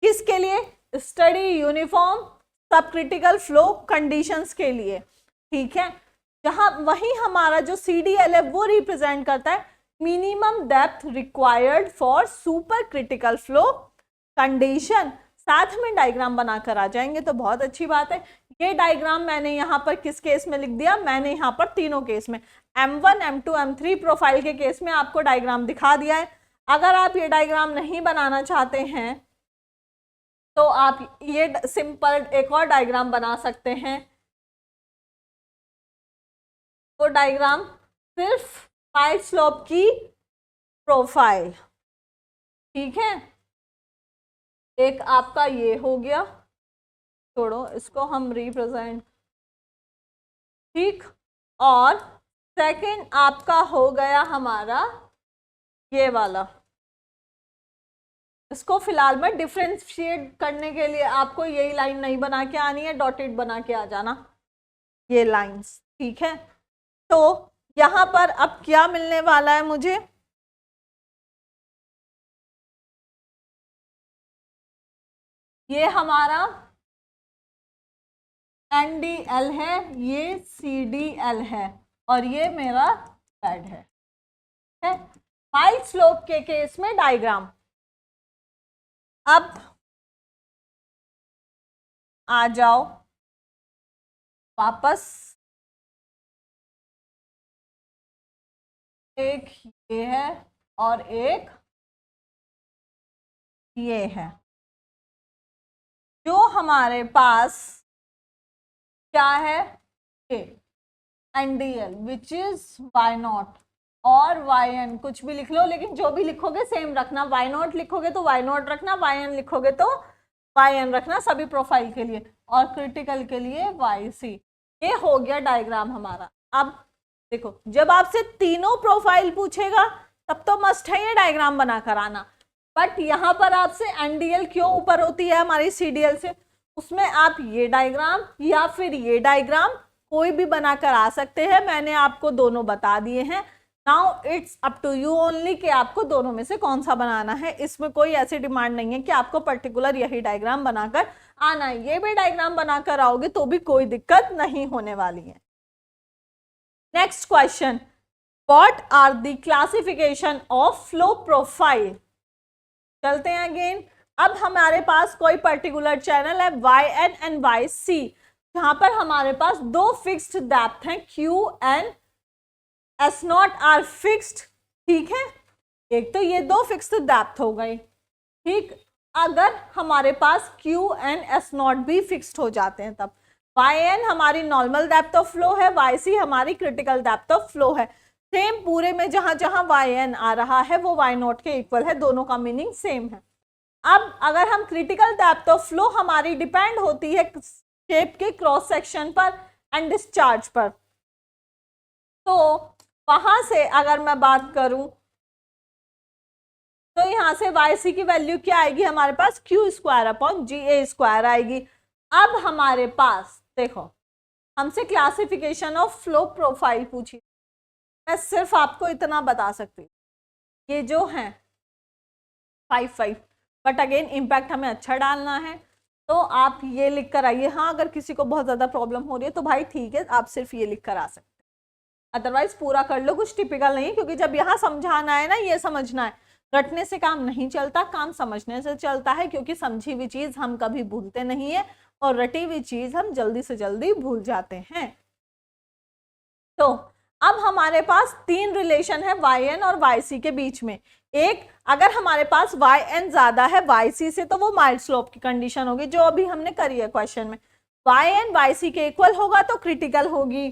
किसके लिए? स्टडी यूनिफॉर्म सब क्रिटिकल फ्लो कंडीशंस के लिए, ठीक है। जहां वही हमारा जो CDL है वो रिप्रेजेंट करता है minimum depth required for super critical flow condition. साथ में डायग्राम बनाकर आ जाएंगे तो बहुत अच्छी बात है। ये डायग्राम मैंने यहाँ पर किस केस में लिख दिया? मैंने यहाँ पर तीनों केस में M1, M2, M3 प्रोफाइल के केस में आपको डायग्राम दिखा दिया है। अगर आप ये डायग्राम नहीं बनाना चाहते हैं तो आप ये सिंपल एक और डायग्राम बना सकते हैं। वो डायग्राम सिर्फ माइल्ड स्लोप की प्रोफाइल, ठीक है। एक आपका ये हो गया, छोड़ो इसको हम रिप्रेजेंट, ठीक। और सेकंड आपका हो गया हमारा ये वाला। इसको फिलहाल में डिफरेंशिएट करने के लिए आपको यही लाइन नहीं बना के आनी है, डॉटेड बना के आ जाना ये लाइंस, ठीक है। तो यहां पर अब क्या मिलने वाला है मुझे? ये हमारा NDL है, ये CDL है और ये मेरा बेड है। माइल्ड स्लोप के केस में डायग्राम। अब आ जाओ वापस, एक ये है और एक ये है। जो हमारे पास क्या है? ये NDL विच इज Y0 और YN, कुछ भी लिख लो लेकिन जो भी लिखोगे सेम रखना। Y0 लिखोगे तो Y0 रखना, YN लिखोगे तो YN रखना सभी प्रोफाइल के लिए, और क्रिटिकल के लिए YC। ये हो गया डायग्राम हमारा। अब देखो, जब आपसे तीनों प्रोफाइल पूछेगा तब तो मस्ट है ये डायग्राम बना कर आना, बट यहाँ पर आपसे NDL क्यों ऊपर होती है हमारी CDL से, उसमें आप ये डायग्राम या फिर ये डायग्राम कोई भी बनाकर आ सकते हैं। मैंने आपको दोनों बता दिए हैं। Now it's up to you only कि आपको दोनों में से कौन सा बनाना है। इसमें कोई ऐसी डिमांड नहीं है कि आपको पर्टिकुलर यही डायग्राम बनाकर आना है। ये भी डायग्राम बनाकर आओगे तो भी कोई दिक्कत नहीं होने वाली है। Next question, what are the classification of flow profile. चलते हैं अगेन। अब हमारे पास कोई पर्टिकुलर चैनल है YN एंड YC, जहां पर हमारे पास दो फिक्स्ड डेप्थ हैं, Q and S0 are fixed, ठीक है। एक तो ये दो फिक्स्ड डेप्थ हो गई, ठीक। अगर हमारे पास Q एंड S0 भी फिक्स्ड हो जाते हैं तब YN हमारी नॉर्मल डेप्थ ऑफ फ्लो है, YC हमारी क्रिटिकल डेप्थ ऑफ फ्लो है। सेम पूरे में जहां जहां YN आ रहा है वो Y0 के इक्वल है, दोनों का मीनिंग सेम है। अब अगर हम क्रिटिकल डेप्थ ऑफ फ्लो हमारी डिपेंड होती है शेप के क्रॉस सेक्शन पर एंड डिस्चार्ज पर, तो वहां से अगर मैं बात करूं तो यहां से YC की वैल्यू क्या आएगी हमारे पास? Q²/GA² आएगी। अब हमारे पास देखो, हमसे क्लासिफिकेशन ऑफ फ्लो प्रोफाइल पूछी, मैं सिर्फ आपको इतना बता सकती हूँ, ये जो है 5, बट अगेन इम्पैक्ट हमें अच्छा डालना है तो आप ये लिख कर आइए। हाँ, अगर किसी को बहुत ज़्यादा प्रॉब्लम हो रही है तो भाई ठीक है, आप सिर्फ ये लिख कर आ सकते हैं, अदरवाइज पूरा कर लो, कुछ टिपिकल नहीं। क्योंकि जब यहाँ समझाना है ना, ये समझना है, रटने से काम नहीं चलता, काम समझने से चलता है। क्योंकि समझी हुई चीज़ हम कभी भूलते नहीं है और रटी हुई चीज़ हम जल्दी से जल्दी भूल जाते हैं। तो अब हमारे पास तीन रिलेशन है YN और YC के बीच में। एक, अगर हमारे पास YN ज्यादा है YC से तो वो माइल्ड स्लोप की कंडीशन होगी, जो अभी हमने करी है क्वेश्चन में। YN YC के इक्वल होगा तो क्रिटिकल होगी,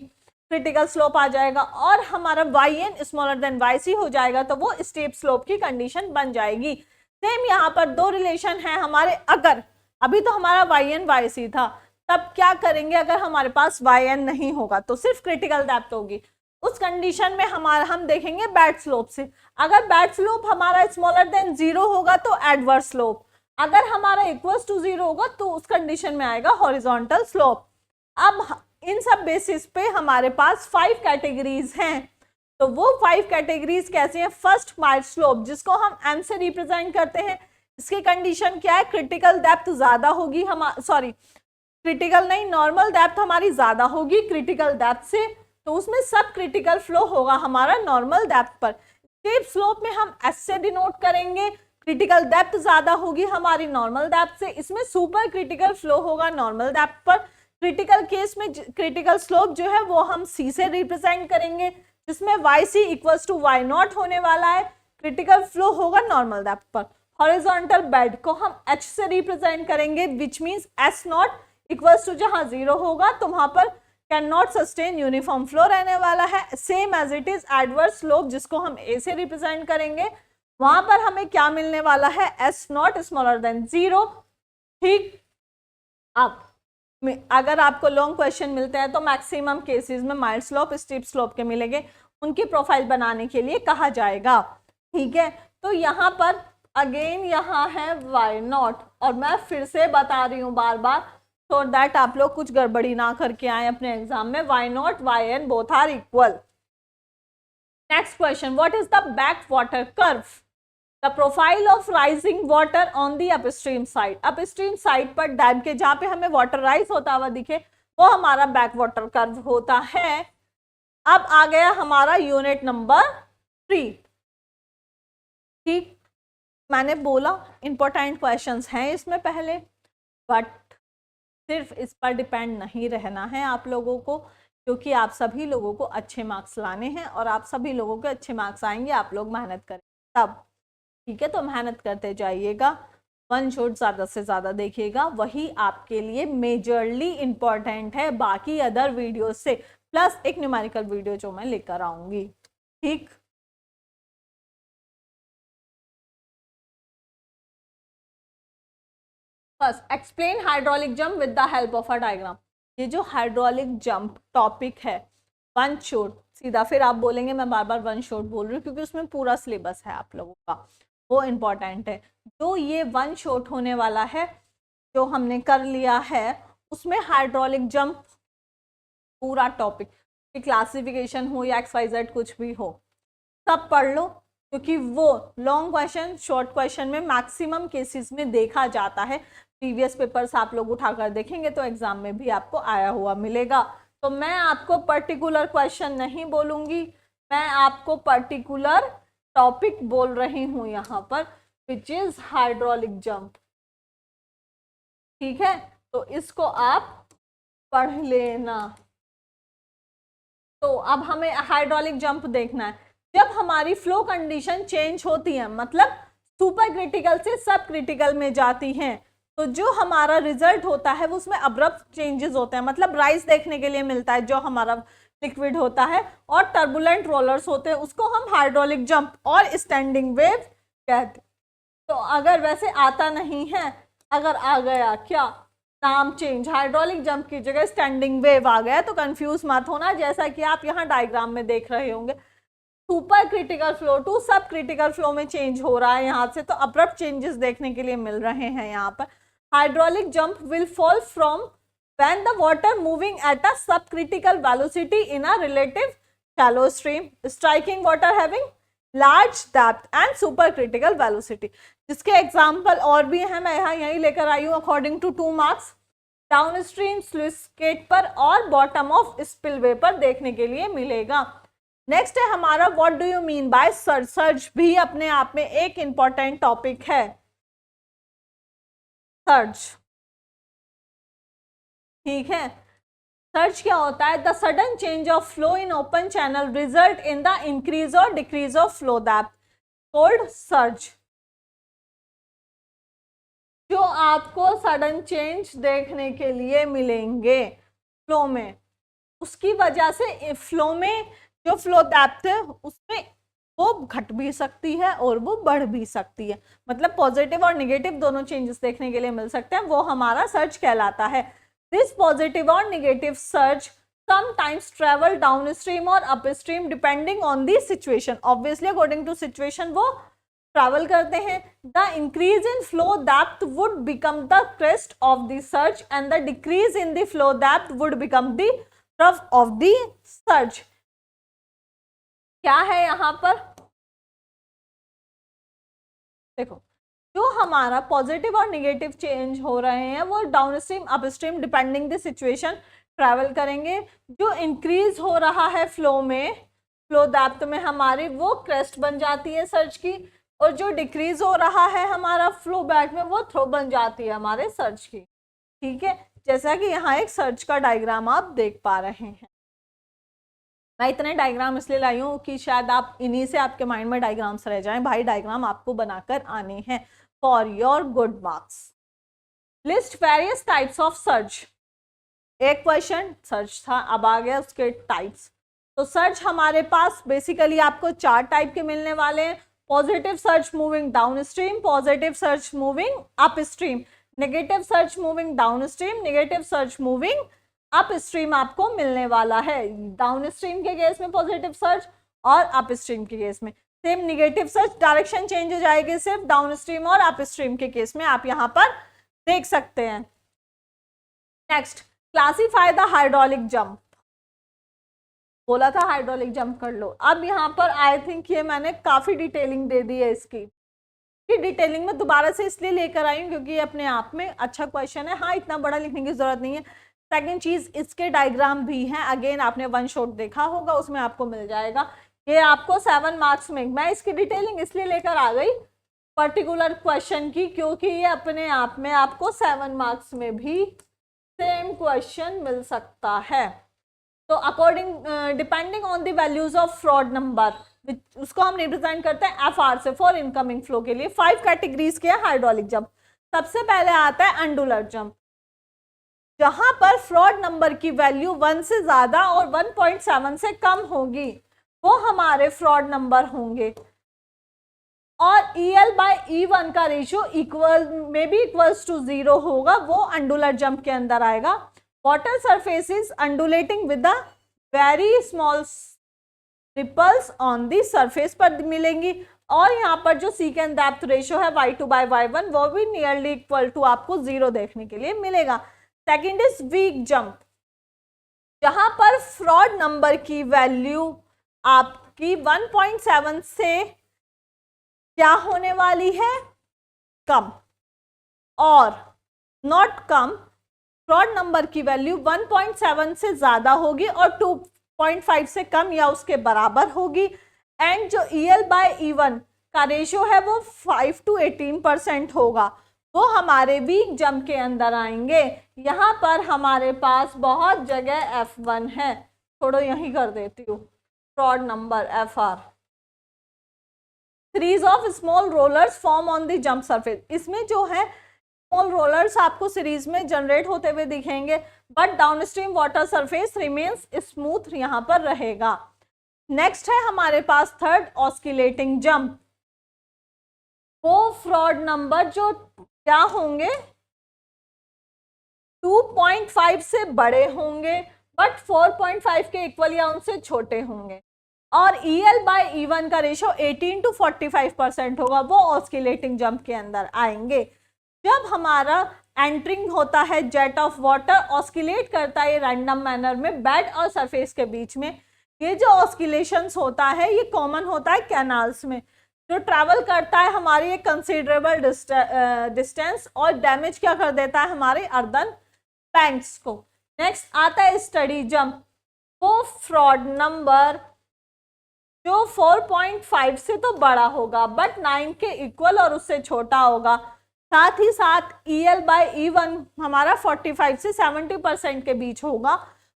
क्रिटिकल स्लोप आ जाएगा। और हमारा YN स्मॉलर देन YC हो जाएगा तो वो स्टेप स्लोप की कंडीशन बन जाएगी। सेम यहाँ पर दो रिलेशन है हमारे। अगर अभी तो हमारा YN YC था, तब क्या करेंगे? अगर हमारे पास YN नहीं होगा तो सिर्फ क्रिटिकल डेप्थ होगी, उस कंडीशन में हम देखेंगे बैड स्लोप से। अगर बैड स्लोप हमारा स्मॉलर देन 0 होगा तो एडवर्स स्लोप, अगर हमारा इक्वल्स टू 0 होगा तो उस कंडीशन में आएगा हॉरिजॉन्टल स्लोप। अब इन सब बेसिस पे हमारे पास 5 कैटेगरीज हैं। तो वो 5 कैटेगरीज कैसे हैं? फर्स्ट माइल्ड स्लोप, जिसको हम m से रिप्रेजेंट करते हैं। इसकी कंडीशन क्या है? क्रिटिकल डेप्थ ज्यादा होगी, क्रिटिकल नहीं, नॉर्मल डेप्थ हमारी ज्यादा होगी क्रिटिकल डेप्थ से, तो उसमें सब क्रिटिकल फ्लो होगा हमारा नॉर्मल डेप्थ पर। स्टेप स्लोप में हम s से डिनोट करेंगे, क्रिटिकल डेप्थ ज्यादा होगी हमारी नॉर्मल डेप्थ से, इसमें सुपर क्रिटिकल फ्लो होगा नॉर्मल डेप्थ पर। क्रिटिकल केस में क्रिटिकल स्लोप जो है वो हम c से रिप्रेजेंट करेंगे, जिसमें yc equals to y naught होने वाला है, क्रिटिकल फ्लो होगा नॉर्मल डेप्थ पर। हॉरिजॉन्टल बेड को हम h से रिप्रेजेंट करेंगे, which means s naught equals to जहां 0 होगा तो वहां पर can not sustain uniform flow रहने वाला है। Same as it is adverse slope, जिसको हम a से रिप्रेजेंट करेंगे, वहां पर हमें क्या मिलने वाला है? s not smaller than 0। ठीक, अब अगर आपको लॉन्ग क्वेश्चन मिलते हैं तो मैक्सिमम केसेस में माइल्ड स्लोप स्टीप स्लोप के मिलेंगे, उनकी प्रोफाइल बनाने के लिए कहा जाएगा। ठीक है, तो यहाँ पर अगेन यहाँ है y नॉट, और मैं फिर से बता रही हूँ बार बार सो दैट आप लोग कुछ गड़बड़ी ना करके आए अपने एग्जाम में। y naught yn both are equal. Next question, what is the back water curve? The profile of rising water on the upstream side. Upstream side पर डैम के जहां पे हमें वाटर राइज होता हुआ दिखे वो हमारा बैक वाटर कर्व होता है। अब आ गया हमारा यूनिट नंबर 3। ठीक, मैंने बोला इंपॉर्टेंट क्वेश्चंस हैं इसमें पहले, बट सिर्फ इस पर डिपेंड नहीं रहना है आप लोगों को, क्योंकि आप सभी लोगों को अच्छे मार्क्स लाने हैं और आप सभी लोगों के अच्छे मार्क्स आएंगे, आप लोग मेहनत करें तब। ठीक है, तो मेहनत करते जाइएगा, वन शॉट ज़्यादा से ज़्यादा देखिएगा, वही आपके लिए मेजरली इम्पॉर्टेंट है बाकी अदर वीडियो से, प्लस एक न्यूमेरिकल वीडियो जो मैं लेकर आऊंगी। ठीक, first explain hydraulic jump with the help of a diagram. ये जो हाइड्रोलिक जंप टॉपिक है, वन शॉट सीधा, फिर आप बोलेंगे मैं बार बार वन शॉट बोल रही हूँ क्योंकि उसमें पूरा सिलेबस है आप लोगों का, वो इम्पॉर्टेंट है। जो ये वन शॉट होने वाला है जो हमने कर लिया है, उसमें हाइड्रोलिक जंप पूरा टॉपिक, क्लासिफिकेशन हो या XYZ कुछ भी हो, सब पढ़ लो, क्योंकि वो लॉन्ग क्वेश्चन शॉर्ट क्वेश्चन में मैक्सिमम केसेस में देखा जाता है। प्रीवियस पेपर्स आप लोग उठाकर देखेंगे तो एग्जाम में भी आपको आया हुआ मिलेगा। तो मैं आपको पर्टिकुलर क्वेश्चन नहीं बोलूंगी, मैं आपको पर्टिकुलर टॉपिक बोल रही हूं यहाँ पर, विच इज हाइड्रोलिक जंप। ठीक है, तो इसको आप पढ़ लेना। तो अब हमें हाइड्रोलिक जंप देखना है। जब हमारी फ्लो कंडीशन चेंज होती है, मतलब सुपर क्रिटिकल से सब क्रिटिकल में जाती हैं, तो जो हमारा रिजल्ट होता है वो उसमें अब्रप्ट चेंजेस होते हैं, मतलब राइज देखने के लिए मिलता है जो हमारा लिक्विड होता है, और टर्बुलेंट रोलर्स होते हैं, उसको हम हाइड्रोलिक जंप और स्टैंडिंग वेव कहते हैं। तो अगर वैसे आता नहीं है, अगर आ गया क्या नाम चेंज, हाइड्रोलिक जंप की जगह स्टैंडिंग वेव आ गया, तो कंफ्यूज मत होना, जैसा कि आप यहाँ डायग्राम में देख रहे होंगे। सुपर क्रिटिकल फ्लो टू सब क्रिटिकल फ्लो में चेंज हो रहा है यहाँ से, तो अब्रप्ट चेंजेस देखने के लिए मिल रहे हैं यहाँ पर। Hydraulic jump will fall from when the water moving at a subcritical velocity in a relative shallow stream, striking water having large depth and supercritical velocity। जिसके एग्जाम्पल और भी हैं, मैं यहाँ यही लेकर आई हूँ according to 2 marks, downstream sluice gate पर और बॉटम ऑफ स्पिलवे पर देखने के लिए मिलेगा। नेक्स्ट है हमारा what do you mean by surge. Surge भी अपने आप में एक इंपॉर्टेंट टॉपिक है। सर्ज, ठीक है, सर्ज क्या होता है? The sudden change of flow in open channel result in the increase और decrease of flow depth, called surge. जो आपको सडन चेंज देखने के लिए मिलेंगे फ्लो में, उसकी वजह से फ्लो में जो फ्लो डेप्थ है उसमें वो घट भी सकती है और वो बढ़ भी सकती है, मतलब पॉजिटिव और नेगेटिव दोनों चेंजेस देखने के लिए मिल सकते हैं, वो हमारा सर्ज कहलाता है। This positive or negative surge sometimes travel downstream or upstream depending on the situation. Obviously according to situation वो travel करते हैं. The increase in flow depth would become the crest of the surge and the decrease in the flow depth would become the trough of the surge. क्या है यहाँ पर देखो, जो हमारा पॉजिटिव और निगेटिव चेंज हो रहे हैं वो downstream upstream depending the situation travel करेंगे. जो इंक्रीज हो रहा है फ्लो में, फ्लो डेप्थ में हमारी, वो क्रेस्ट बन जाती है सर्च की, और जो डिक्रीज हो रहा है हमारा फ्लो बैक में वो थ्रो बन जाती है हमारे सर्च की. ठीक है, जैसा कि यहाँ एक सर्च का डायग्राम आप देख पा रहे हैं. मैं इतने डायग्राम इसलिए लाई हूँ कि शायद आप इन्हीं से आपके माइंड में डायग्राम्स रह जाएं. भाई डायग्राम आपको बनाकर आने हैं for your good marks. List various types of search. एक क्वेश्चन सर्च था, अब आ गया उसके टाइप्स. तो सर्च हमारे पास बेसिकली आपको 4 टाइप के मिलने वाले हैं. Positive search moving down stream, positive search moving up stream, negative search moving down stream, negative search moving up stream आपको मिलने वाला है. डाउन स्ट्रीम के केस में पॉजिटिव सर्च और अप स्ट्रीम के केस में same negative search, direction change हो जाएगी सिर्फ डाउन स्ट्रीम और अप स्ट्रीम के केस में, आप यहाँ पर देख सकते हैं. Next, classify the hydraulic jump. बोला था हाइड्रोलिक जंप कर लो. अब यहाँ पर आई थिंक ये मैंने काफी डिटेलिंग दे दी है इसकी. डिटेलिंग में दोबारा से इसलिए लेकर आई हूँ क्योंकि ये अपने आप में अच्छा क्वेश्चन है. हाँ, इतना बड़ा लिखने की जरूरत नहीं है. सेकेंड चीज, इसके डायग्राम भी हैं. अगेन आपने वन शॉट देखा होगा, उसमें आपको मिल जाएगा. ये आपको 7 मार्क्स में, मैं इसकी डिटेलिंग इसलिए लेकर आ गई पर्टिकुलर क्वेश्चन की क्योंकि ये अपने आप में आपको 7 मार्क्स में भी सेम क्वेश्चन मिल सकता है. तो according depending on the values of fraud number, उसको हम रिप्रेजेंट करते हैं FR से फॉर इनकमिंग फ्लो के लिए. 5 कैटेगरीज के हाइड्रोलिक जंप. सबसे पहले आता है अंडुलर जंप, जहां पर फ्रॉड नंबर की वैल्यू 1 से ज्यादा और 1.7 से कम होगी वो हमारे फ्रॉड नंबर होंगे. और EL/E1 का रेशियो इक्वल में भी इक्वल्स टू 0 होगा, वो अंडुलर जंप के अंदर आएगा. Water surface is undulating with the very small ripples on the surface पर मिलेंगी. और यहाँ पर जो सीकेंड डेप्थ रेशियो है Y2/Y1 वो भी नियरली इक्वल टू आपको 0 देखने के लिए मिलेगा. सेकेंड इज वीक जंप, जहां पर फ्रॉड नंबर की वैल्यू आपकी 1.7 से क्या होने वाली है, कम, और नॉट कम, फ्रॉड नंबर की वैल्यू 1.7 से ज्यादा होगी और 2.5 से कम या उसके बराबर होगी. एंड जो EL/E1 का रेशियो है वो 5 to 18% होगा, वो हमारे वीक जंप के अंदर आएंगे. यहाँ पर हमारे पास बहुत जगह F1 है, छोड़ो यही कर देती हूँ. Fraud number FR. Series of small rollers form on the jump surface. इसमें जो है स्मॉल रोलर्स आपको सीरीज में जनरेट होते हुए दिखेंगे, but downstream water surface remains smooth यहाँ पर रहेगा. नेक्स्ट है हमारे पास थर्ड, ऑस्किलेटिंग जंप. वो फ्रॉड नंबर जो क्या होंगे 2.5 से बड़े होंगे बट 4.5 के इक्वल या उनसे छोटे होंगे. और EL/E1 का रेशियो 18 to 45% होगा, वो ऑस्किलेटिंग जंप के अंदर आएंगे. जब हमारा एंटरिंग होता है जेट ऑफ वाटर, ऑस्किलेट करता है रैंडम मैनर में बेड और सरफेस के बीच में. ये जो ऑस्किलेशंस होता है ये कॉमन होता है कैनाल्स में, जो ट्रैवल करता है हमारी एक कंसिडरेबल डिस्टेंस और डैमेज क्या कर देता है हमारे अर्दन बैंक्स को. नेक्स्ट आता है स्टडी जंप. वो फ्रॉड नंबर जो 4.5 से तो बड़ा होगा बट 9 के इक्वल और उससे छोटा होगा. साथ ही साथ EL/E1 हमारा 45 से 70% के बीच होगा,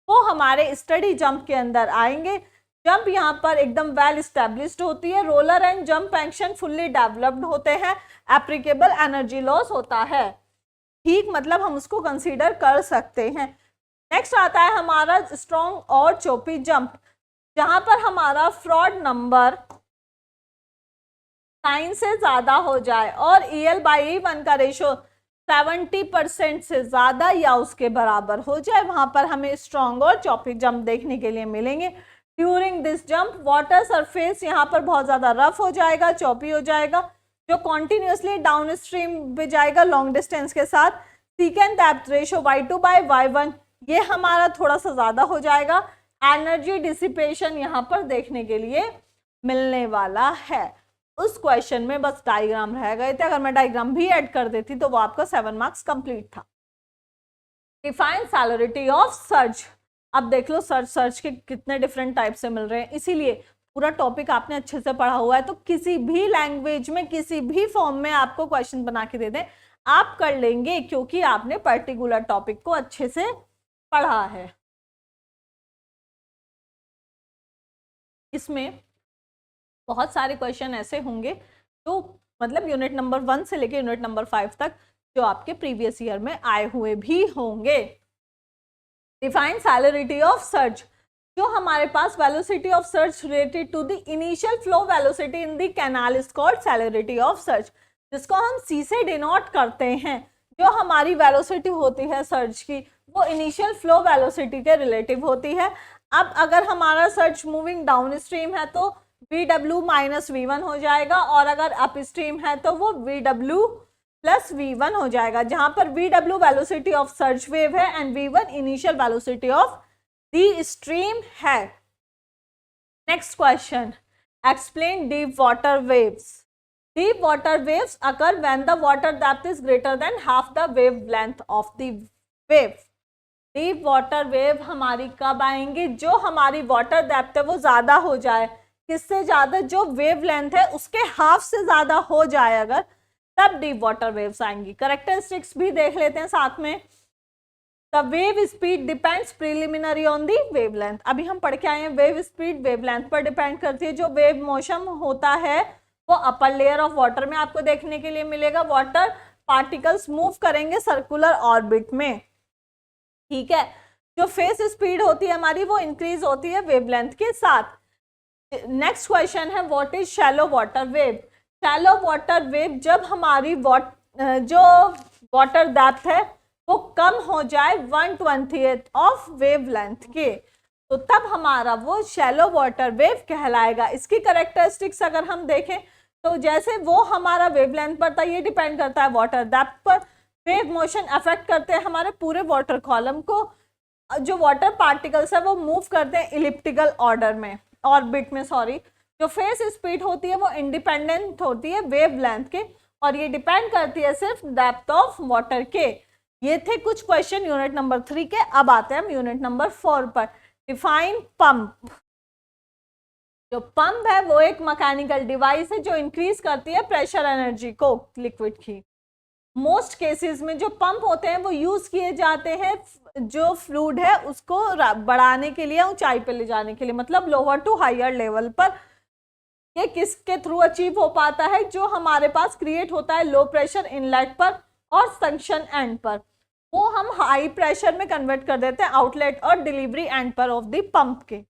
वो हमारे स्टडी जंप के अंदर आएंगे. जंप यहाँ पर एकदम वेल स्टैब्लिश्ड होती है. Roller and jump action fully developed होते हैं. एप्लीकेबल एनर्जी लॉस होता है, ठीक, मतलब हम उसको कंसीडर कर सकते हैं. नेक्स्ट आता है हमारा स्ट्रॉन्ग और चोपी जंप, जहां पर हमारा फ्रॉड नंबर 9 से ज्यादा हो जाए और EL/E1 का रेशियो 70% से ज्यादा या उसके बराबर हो जाए, वहां पर हमें स्ट्रॉन्ग और चॉपी जंप देखने के लिए मिलेंगे। During this jump water surface यहाँ पर बहुत ज्यादा रफ हो जाएगा, चॉपी हो जाएगा, जो कॉन्टिन्यूसली डाउन स्ट्रीम पे जाएगा लॉन्ग डिस्टेंस के साथ। सीकेंड डेप्थ रेशियो y2/y1 ये हमारा थोड़ा सा ज्यादा हो जाएगा। एनर्जी डिसिपेशन यहाँ पर देखने के लिए मिलने वाला है। उस क्वेश्चन में बस डायग्राम रह गए थे, अगर मैं डायग्राम भी ऐड कर देती तो वो आपका 7 मार्क्स कंप्लीट था। Define celerity of surge. अब देख लो सर्च के कितने डिफरेंट टाइप से मिल रहे हैं, इसीलिए पूरा टॉपिक आपने अच्छे से पढ़ा हुआ है तो किसी भी लैंग्वेज में किसी भी फॉर्म में आपको क्वेश्चन बना के दे दें आप कर लेंगे, क्योंकि आपने पर्टिकुलर टॉपिक को अच्छे से पढ़ा है। इसमें बहुत सारे क्वेश्चन ऐसे होंगे तो मतलब यूनिट नंबर 1 से लेके यूनिट नंबर 5 तक जो आपके प्रीवियस ईयर में आए हुए भी होंगे। Define celerity of surge. जो हमारे पास velocity of surge related to the initial flow velocity in the canal is called celerity of surge, जिसको हम सी से डिनोट करते हैं। जो हमारी वेलोसिटी होती है सर्ज की वो इनिशियल फ्लो वेलोसिटी के रिलेटिव होती है। अब अगर हमारा सर्ज मूविंग डाउन स्ट्रीम है तो VW माइनस V1 हो जाएगा, और अगर अप स्ट्रीम है तो वो VW प्लस V1 हो जाएगा, जहां पर VW velocity of surge wave है and V1 initial velocity of the stream है। Next question, explain deep water waves. Deep water waves occur when the water depth is greater than half the wavelength of the wave. Deep water wave हमारी कब आएंगी? जो हमारी water depth है वो ज़्यादा हो जाए, किससे ज़्यादा? जो wavelength है उसके हाफ से ज़्यादा हो जाए अगर, तब deep water waves आएंगी। Characteristics भी देख लेते हैं साथ में। The wave speed depends preliminary on the wavelength. अभी हम पढ़ के आए हैं wave speed wavelength पर डिपेंड करती है। जो wave motion होता है वो अपर लेयर ऑफ वाटर में आपको देखने के लिए मिलेगा। वाटर पार्टिकल्स मूव करेंगे सर्कुलर ऑर्बिट में, ठीक है। जो फेस स्पीड होती है हमारी वो इंक्रीज होती है वेवलेंथ के साथ। नेक्स्ट क्वेश्चन है what is shallow water wave. Shallow water wave जब हमारी जो वाटर डेप्थ है वो कम हो जाए 1/20 ऑफ वेवलेंथ के, तो तब हमारा वो शैलो वाटर वेव कहलाएगा। इसकी कैरेक्टरिस्टिक्स अगर हम देखें तो जैसे वो हमारा वेवलेंथ पर था, ये डिपेंड करता है वाटर डेप्थ पर। वेव मोशन अफेक्ट करते हैं हमारे पूरे वाटर कॉलम को। जो वाटर पार्टिकल्स है वो मूव करते हैं इलिप्टिकल ऑर्डर में, ऑर्बिट में सॉरी। जो फेस स्पीड होती है वो इंडिपेंडेंट होती है वेवलेंथ के, और ये डिपेंड करती है सिर्फ डेप्थ ऑफ वाटर के। ये थे कुछ क्वेश्चन यूनिट नंबर 3 के। अब आते हैं हम यूनिट नंबर 4 पर। Define pump. जो पंप है वो एक मैकेनिकल डिवाइस है जो इंक्रीज करती है प्रेशर एनर्जी को लिक्विड की। मोस्ट केसेस में जो पंप होते हैं वो यूज किए जाते हैं जो फ्लूइड है उसको बढ़ाने के लिए, ऊंचाई पे ले जाने के लिए, मतलब लोअर टू हायर लेवल पर। ये किसके थ्रू अचीव हो पाता है? जो हमारे पास क्रिएट होता है लो प्रेशर इनलेट पर और सक्शन एंड पर, वो हम हाई प्रेशर में कन्वर्ट कर देते हैं आउटलेट और डिलीवरी एंड पर ऑफ द पंप के।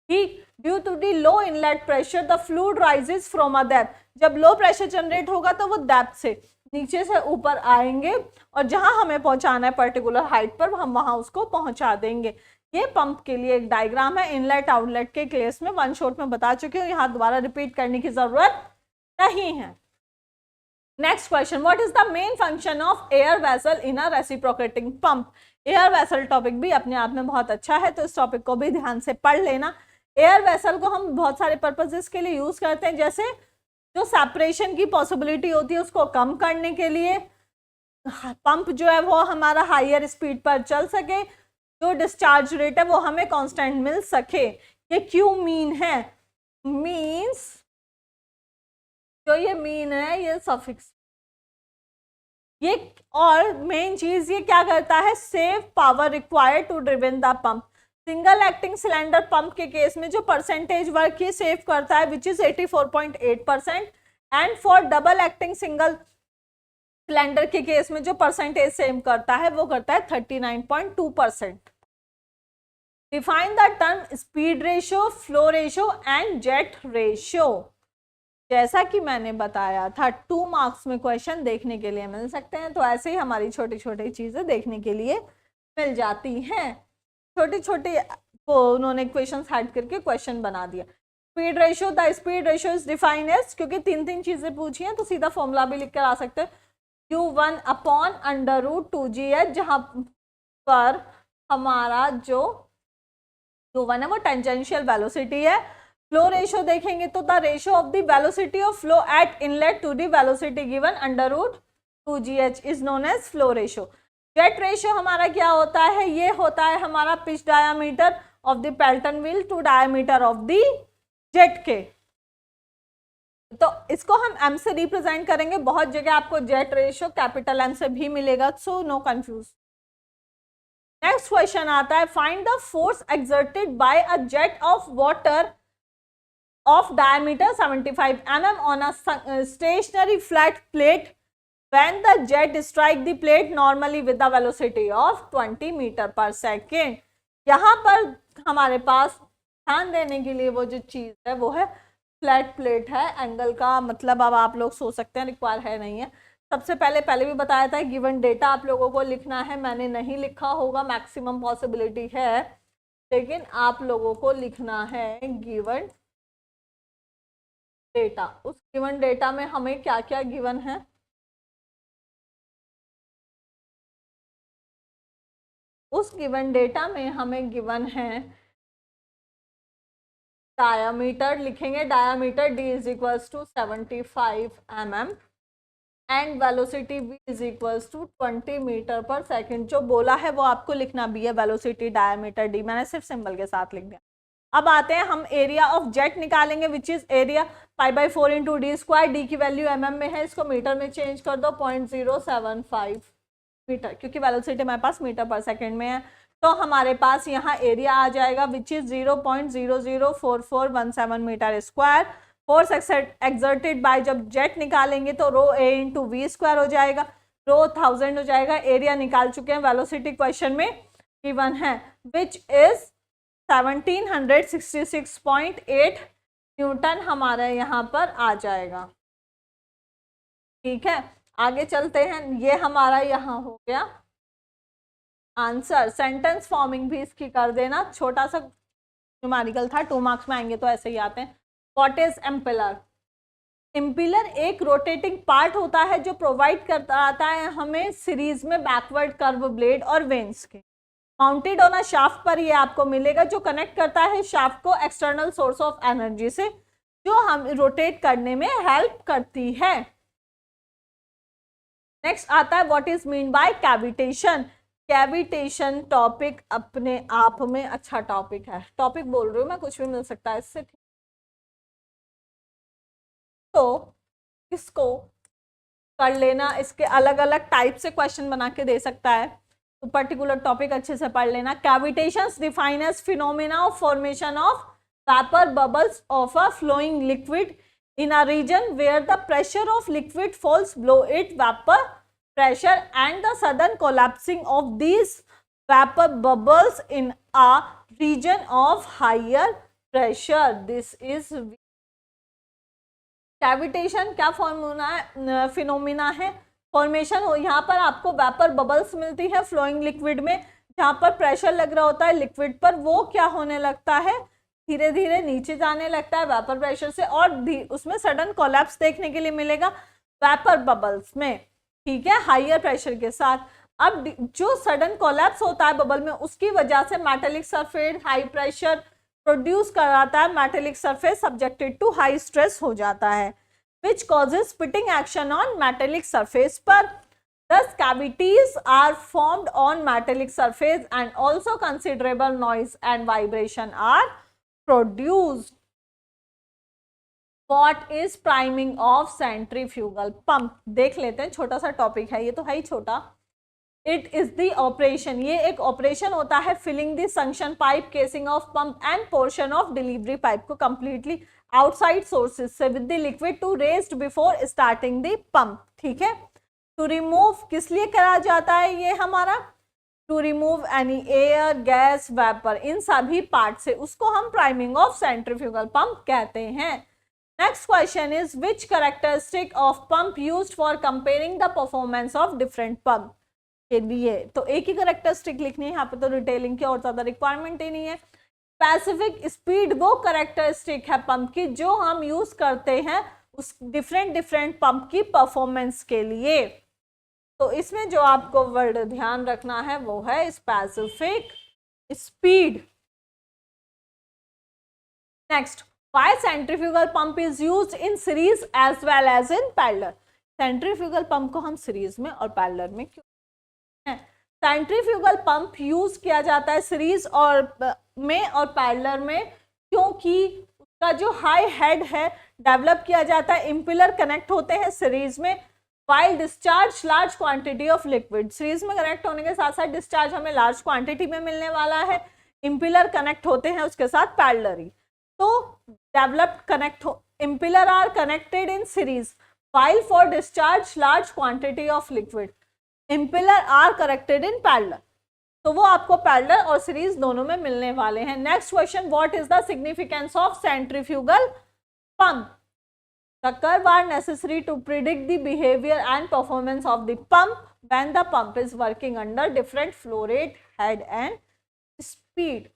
ठीक, due to the low inlet pressure the fluid rises from a depth. जब लो प्रेशर जनरेट होगा तो वो डेप्थ से नीचे से ऊपर आएंगे और जहां हमें पहुंचाना है पर्टिकुलर हाइट पर हम वहां उसको पहुंचा देंगे। ये पंप के लिए एक डायग्राम है। इनलेट आउटलेट के केस में वन शॉट में बता चुकी हूँ, यहाँ दोबारा रिपीट करने की जरूरत नहीं है। Next question, what is the main function of air vessel in a reciprocating pump. Air vessel topic भी अपने आप में बहुत अच्छा है, तो इस टॉपिक को भी ध्यान से पढ़ लेना। एयर वेसल को हम बहुत सारे पर्पसेस के लिए यूज करते हैं, जैसे जो सेपरेशन की पॉसिबिलिटी होती है उसको कम करने के लिए, पंप जो है वो हमारा हायर स्पीड पर चल सके, जो डिस्चार्ज रेट है वो हमें कांस्टेंट मिल सके। ये क्यों मीन है? मीन्स जो ये मीन है ये सफिक्स, ये और मेन चीज ये क्या करता है? Save power required to driven the pump. Single acting cylinder pump के केस में जो परसेंटेज वर्क ये सेव करता है which is 84.8%, and for double acting single cylinder के केस में जो परसेंटेज सेव करता है वो करता है 39.2%। Define the term speed ratio, flow ratio and jet ratio. जैसा कि मैंने बताया था 2 मार्क्स में क्वेश्चन देखने के लिए मिल सकते हैं, तो ऐसे ही हमारी छोटी छोटी चीजें देखने के लिए मिल जाती हैं। छोटी छोटी को उन्होंने क्वेश्चन हट करके क्वेश्चन बना दिया। Speed ratio, the speed ratio is defined as, क्योंकि 3 चीजें पूछी हैं तो सीधा फॉर्मूला भी लिख कर आ सकते हैं, Q1 अपॉन √2GH, जहां पर हमारा जो Q1 है वो टेंजेंशियल वेलोसिटी है। फ्लो रेशियो देखेंगे तो the ratio of the velocity of flow at inlet to the velocity given √2GH is known as flow ratio. Jet ratio हमारा क्या होता है, ये होता है हमारा pitch diameter of the Pelton wheel to diameter of the jet के। तो इसको हम एम से रिप्रेजेंट करेंगे, बहुत जगह आपको जेट रेशियो कैपिटल एम से भी मिलेगा, so know confuse. Next question आता है, find the force exerted bye a jet of water of diameter 75 mm on a stationary flat plate when the jet strike the plate normally with the velocity of 20 meter per second। यहाँ पर हमारे पास ध्यान देने के लिए वो जो चीज है वो है फ्लैट प्लेट है। एंगल का मतलब अब आप लोग सोच सकते हैं रिक्वायर है नहीं है। सबसे पहले भी बताया था गिवन डेटा आप लोगों को लिखना है, मैंने नहीं लिखा होगा, मैक्सिमम पॉसिबिलिटी है, लेकिन आप लोगों को लिखना है गिवन डेटा। उस गिवन डेटा में हमें क्या क्या गिवन है, उस गिवन डेटा में हमें गिवन है डायामीटर, लिखेंगे diameter d is equals to 75 mm and velocity v is equals to 20 metre per second. जो बोला है वो आपको लिखना भी है, वेलोसिटी डायामीटर d, मैंने सिर्फ सिंबल के साथ लिख दिया। अब आते हैं हम एरिया ऑफ जेट निकालेंगे, which is area π/4 into D square. D की वैल्यू mm में है, इसको मीटर में चेंज कर दो 0.075 मीटर, क्योंकि वेलोसिटी हमारे पास मीटर पर सेकेंड में है। तो हमारे पास यहाँ एरिया आ जाएगा which is 0.004417 metre square. Force exerted by, जब जेट निकालेंगे तो ρA इंटू वी स्क्वायर हो जाएगा, रो 1000 हो जाएगा। एरिया निकाल चुके हैं, वेलोसिटी क्वेश्चन में गिवन है विच इज 1766.8 न्यूटन हमारे यहाँ पर आ जाएगा। ठीक है, आगे चलते हैं, ये हमारा यहाँ हो गया आंसर। सेंटेंस फॉर्मिंग भी इसकी कर देना, छोटा सा न्यूमेरिकल था, 2 मार्क्स में आएंगे तो ऐसे ही आते हैं। What is impeller? इम्पेलर एक रोटेटिंग पार्ट होता है जो प्रोवाइड करता है हमें सीरीज में बैकवर्ड कर्व ब्लेड और वेन्स के। माउंटेड ऑन अ शाफ्ट पर ये आपको मिलेगा, जो कनेक्ट करता है शाफ्ट को एक्सटर्नल सोर्स ऑफ एनर्जी से, जो हम रोटेट करने में हेल्प करती है। नेक्स्ट आता है what is mean by cavitation. Cavitation topic अपने आप में अच्छा टॉपिक है, टॉपिक बोल रही हूँ मैं, कुछ भी मिल सकता है इससे। तो इसको कर लेना, इसके अलग अलग टाइप से क्वेश्चन बना के दे सकता है, तो पर्टिकुलर टॉपिक अच्छे से पढ़ लेना। Cavitations define as phenomena of formation of vapour bubbles of a flowing liquid in a region where the pressure of liquid falls below it vapour pressure and the sudden collapsing of these vapour bubbles in a region of higher pressure. This is cavitation. क्या formula है, phenomena है, formation हो। यहाँ पर आपको vapour bubbles मिलती है flowing liquid में, जहाँ पर प्रेशर लग रहा होता है लिक्विड पर, वो क्या होने लगता है, धीरे धीरे नीचे जाने लगता है वेपर प्रेशर से, और उसमें सडन कोलैप्स देखने के लिए मिलेगा वेपर बबल्स में। ठीक है, हायर प्रेशर के साथ। अब जो सडन कोलैप्स होता है बबल में, उसकी वजह से metallic surface high pressure produce कराता है, metallic surface subjected to high stress हो जाता है, which causes splitting action on metallic surface पर। Thus cavities are formed on metallic surface and also considerable noise and vibration are produced. What is priming of centrifugal pump? देख लेते हैं, छोटा सा topic है, ये तो है ही छोटा। It is the operation, ये एक ऑपरेशन होता है filling the suction pipe casing of pump and portion of delivery pipe को completely outside sources से with the liquid to raised before starting the pump। ठीक है, to remove किस लिए करा जाता है ये हमारा, to remove any air gas vapor इन सभी पार्ट से, उसको हम प्राइमिंग ऑफ सेंट्रीफ्यूगल पंप कहते हैं। Next question is which characteristic of pump used for comparing the performance of different pump के लिए, तो एक ही कैरेक्टरिस्टिक लिखनी है यहाँ पे, तो डिटेलिंग की और ज्यादा रिक्वायरमेंट ही नहीं है। स्पेसिफिक स्पीड वो कैरेक्टरिस्टिक है पंप की जो हम यूज करते हैं उस डिफरेंट पंप की परफॉर्मेंस के लिए। तो इसमें जो आपको वर्ड ध्यान रखना है वो है specific speed. Next, why centrifugal pump is used in series as well as in parallel? Centrifugal pump को हम सीरीज में और पैरेलल में क्यों है? सेंट्रीफ्यूगल पंप यूज किया जाता है सीरीज और पैरेलल में क्योंकि उसका जो हाई हेड है डेवलप किया जाता है, इम्पिलर कनेक्ट होते हैं सीरीज में, while discharge large quantity of liquid. Series में कनेक्ट होने के साथ साथ डिस्चार्ज हमें लार्ज क्वांटिटी में मिलने वाला है, इम्पिलर कनेक्ट होते हैं उसके साथ पैरेलली। तो developed connect impeller are connected in series while for discharge large quantity of liquid impeller are connected in parallel। तो वो आपको पैरेलल और सीरीज दोनों में मिलने वाले हैं। Next question, what is the significance of centrifugal pump? The curve are necessary to predict the behaviour and performance of the pump when the pump is working under different flow rate, head and speed.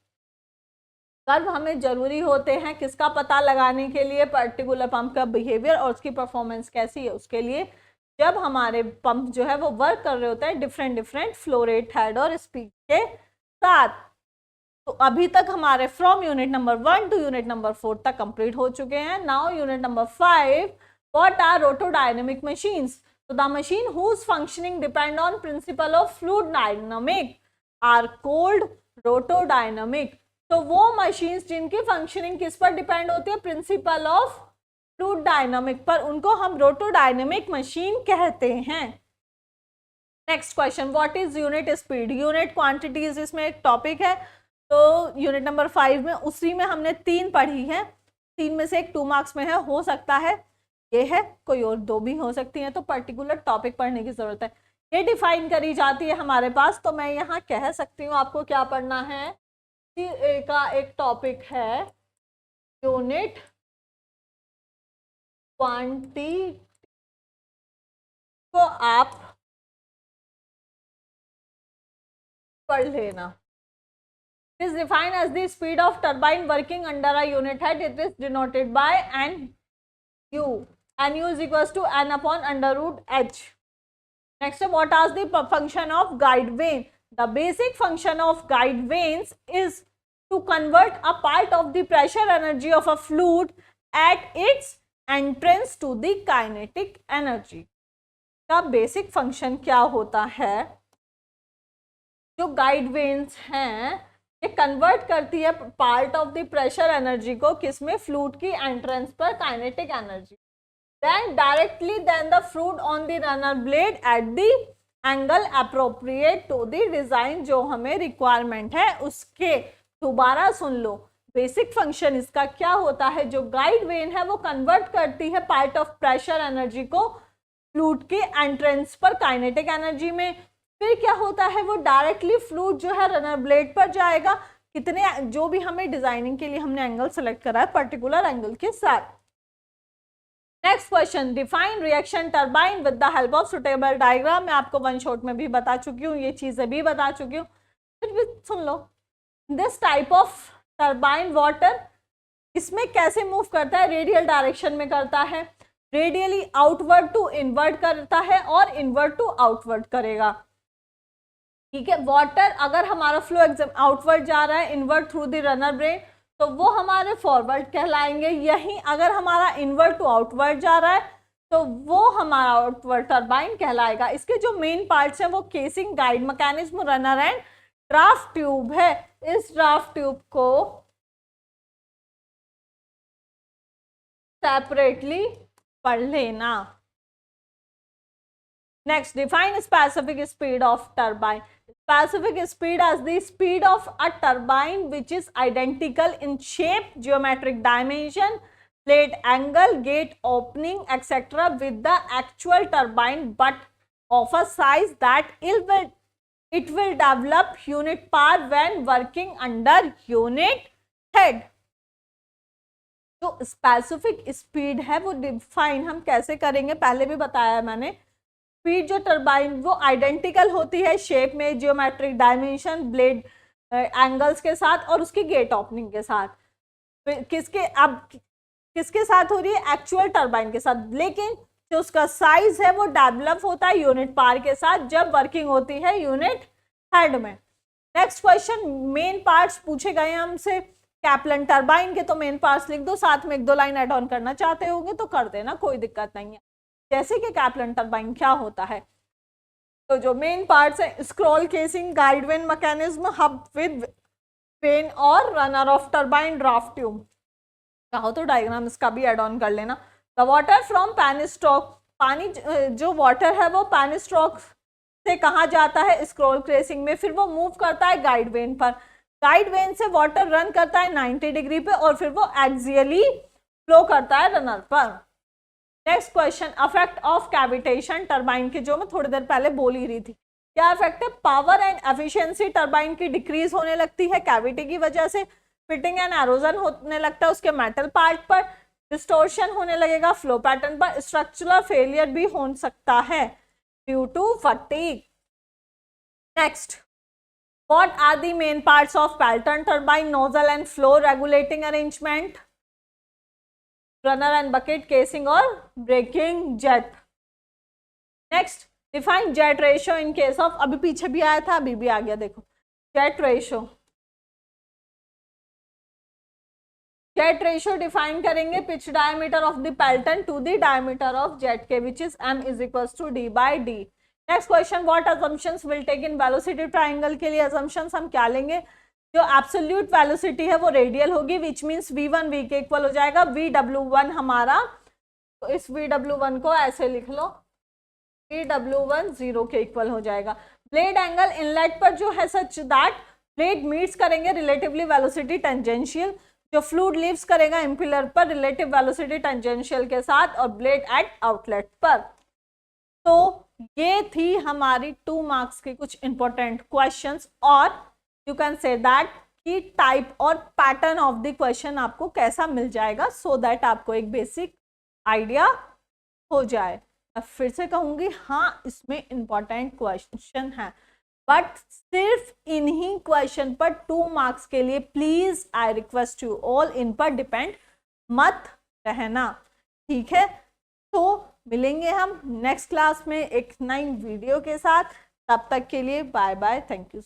Curve हमें जरूरी होते हैं किसका पता लगाने के लिए? Particular pump का बिहेवियर और उसकी परफॉर्मेंस कैसी है उसके लिए, जब हमारे पंप जो है वो वर्क कर रहे होते हैं डिफरेंट फ्लो रेट, हेड और स्पीड के साथ। तो अभी तक हमारे from unit number 1 to unit number 4 तक कंप्लीट हो चुके हैं। Now unit number 5, what are rotodynamic machines? तो the machine whose functioning depend on principle of fluid dynamic are called rotodynamic. तो वो मशीन्स जिनकी फंक्शनिंग किस पर डिपेंड होती है? प्रिंसिपल ऑफ फ्लूइड डायनामिक पर, उनको हम रोटोडायनेमिक मशीन कहते हैं। Next question, what is unit speed? Unit quantities इसमें एक टॉपिक है। तो यूनिट नंबर 5 में उसी में हमने 3 पढ़ी है, 3 में से एक 2 मार्क्स में है, हो सकता है ये है, कोई और 2 भी हो सकती है, तो पर्टिकुलर टॉपिक पढ़ने की जरूरत है। ये डिफाइन करी जाती है हमारे पास, तो मैं यहाँ कह सकती हूँ आपको क्या पढ़ना है। का एक टॉपिक है यूनिट क्वांटिटी, को आप पढ़ लेना। It is defined as the speed of turbine working under a unit head. It is denoted by NU. NU is equals to N upon under root H. Next, what is the function of guide vane? The basic function of guide vanes is to convert a part of the pressure energy of a fluid at its entrance to the kinetic energy। का basic function क्या होता है? जो guide veins हैं ये convert करती है part of the pressure energy को किसमें? फ्लूइड की एंट्रेंस पर kinetic energy. Then directly then the fluid on the runner blade at the angle appropriate to the design जो हमें रिक्वायरमेंट है उसके। दोबारा सुन लो, बेसिक फंक्शन इसका क्या होता है? जो गाइड वेन है वो कन्वर्ट करती है पार्ट ऑफ प्रेशर एनर्जी को फ्लूइड के एंट्रेंस पर काइनेटिक एनर्जी में। फिर क्या होता है? वो डायरेक्टली फ्लूइड जो है रनर ब्लेड पर जाएगा, कितने जो भी हमें डिजाइनिंग के लिए हमने एंगल सेलेक्ट करा है पर्टिकुलर एंगल के साथ। Next question, define reaction turbine with the help of suitable diagram. मैं आपको 1 शॉट में भी बता चुकी हूँ, ये चीजें भी बता चुकी हूँ, फिर भी सुन लो। This type of turbine water इसमें कैसे मूव करता है? रेडियल डायरेक्शन में करता है, रेडियली आउटवर्ड टू इनवर्ड करता है और इनवर्ड टू आउटवर्ड करेगा। ठीक है, वाटर अगर हमारा फ्लो आउटवर्ड जा रहा है inward through the runner blade तो वो हमारे फॉरवर्ड कहलाएंगे। यही अगर हमारा इनवर्ड टू आउटवर्ड जा रहा है तो वो हमारा आउटवर्ड टरबाइन कहलाएगा। इसके जो मेन पार्ट्स हैं वो casing, guide mechanism, runner and draft tube है। इस ड्राफ्ट ट्यूब को सेपरेटली पढ़ लेना। Next, define specific speed of turbine. Specific speed as the speed of a turbine which is identical in shape, geometric dimension, blade angle, gate opening, etc. with the actual turbine but of a size that it will develop unit power when working under unit head. जो specific speed है वो define हम कैसे करेंगे, पहले भी बताया है मैंने। स्पीड जो टरबाइन वो आइडेंटिकल होती है शेप में, जियोमेट्रिक डायमेंशन, ब्लेड एंगल्स के साथ और उसकी गेट ओपनिंग के साथ। किसके साथ हो रही है, एक्चुअल टरबाइन के साथ, लेकिन जो उसका साइज है वो डेवलप होता है यूनिट पार के साथ जब वर्किंग होती है यूनिट हेड में। नेक्स्ट क्वेश्चन, मेन पार्ट्स पूछे गए हमसे कैप्लन टरबाइन के, तो मेन पार्ट्स लिख दो, साथ में एक दो लाइन ऐड ऑन करना चाहते होंगे तो कर देना, कोई दिक्कत नहीं है। जैसे कि कैप्लन टरबाइन क्या होता है, तो जो मेन पार्ट्स है, scroll casing, guide vane mechanism, hub with vane और runner of turbine, draft tube. चाहो तो डायग्राम इसका भी ऐड ऑन कर लेना। द वाटर फ्रॉम पेनिस्टॉक, पानी जो वाटर है वो पेनिस्टॉक से कहाँ जाता है, स्क्रॉल केसिंग में, फिर वो मूव करता है गाइड वेन पर, गाइड वेन से वाटर रन करता है 90 डिग्री पे और फिर वो एक्सियली फ्लो करता है रनर पर। Next question, affect of cavitation turbine के, जो मैं थोड़ी देर पहले बोल ही रही थी। क्या इफेक्ट है, पावर एंड एफिशिएंसी टरबाइन की डिक्रीज होने लगती है कैविटी की वजह से, फिटिंग एंड एरोजन होने लगता है उसके मेटल पार्ट पर, डिस्टोर्शन होने लगेगा फ्लो पैटर्न पर, स्ट्रक्चरल फेलियर भी हो सकता है due to fatigue. Next, what are the main parts of Pelton turbine, nozzle and flow regulating arrangement, runner and bucket, casing और braking jet। next, define jet ratio in case of, अभी पीछे भी आया था अभी भी आ गया, देखो jet ratio। jet ratio define करेंगे pitch diameter of the Pelton to the diameter of jet के, which is m is equals to d by d। Next question, what assumptions will take in velocity triangle के लिए, assumptions हम क्या लेंगे, जो absolute velocity है वो radial होगी, विच मींस v1 v के इक्वल हो जाएगा, vw1 हमारा, तो इस vw1 को ऐसे लिख लो, vw1 0 के इक्वल हो जाएगा। ब्लेड एंगल इनलेट पर जो है सच दैट ब्लेड मीट्स करेंगे रिलेटिवली वेलोसिटी टेंजेंशियल, जो फ्लूइड लीव्स करेगा इम्पिलर पर रिलेटिव वेलोसिटी टेंजेंशियल के साथ, और ब्लेड एट आउटलेट पर। तो ये थी हमारी 2 मार्क्स के कुछ इंपॉर्टेंट क्वेश्चंस, और यू कैन से दैट कि टाइप और पैटर्न ऑफ द क्वेश्चन आपको कैसा मिल जाएगा, सो दैट आपको एक बेसिक आइडिया हो जाए। मैं फिर से कहूंगी, हाँ इसमें इंपॉर्टेंट क्वेश्चन है, बट सिर्फ इन्हीं क्वेश्चन पर 2 मार्क्स के लिए please I request you all in पर डिपेंड मत रहना, ठीक है। तो मिलेंगे हम नेक्स्ट क्लास में एक नई वीडियो के साथ, तब तक के लिए बाय बाय, थैंक यू।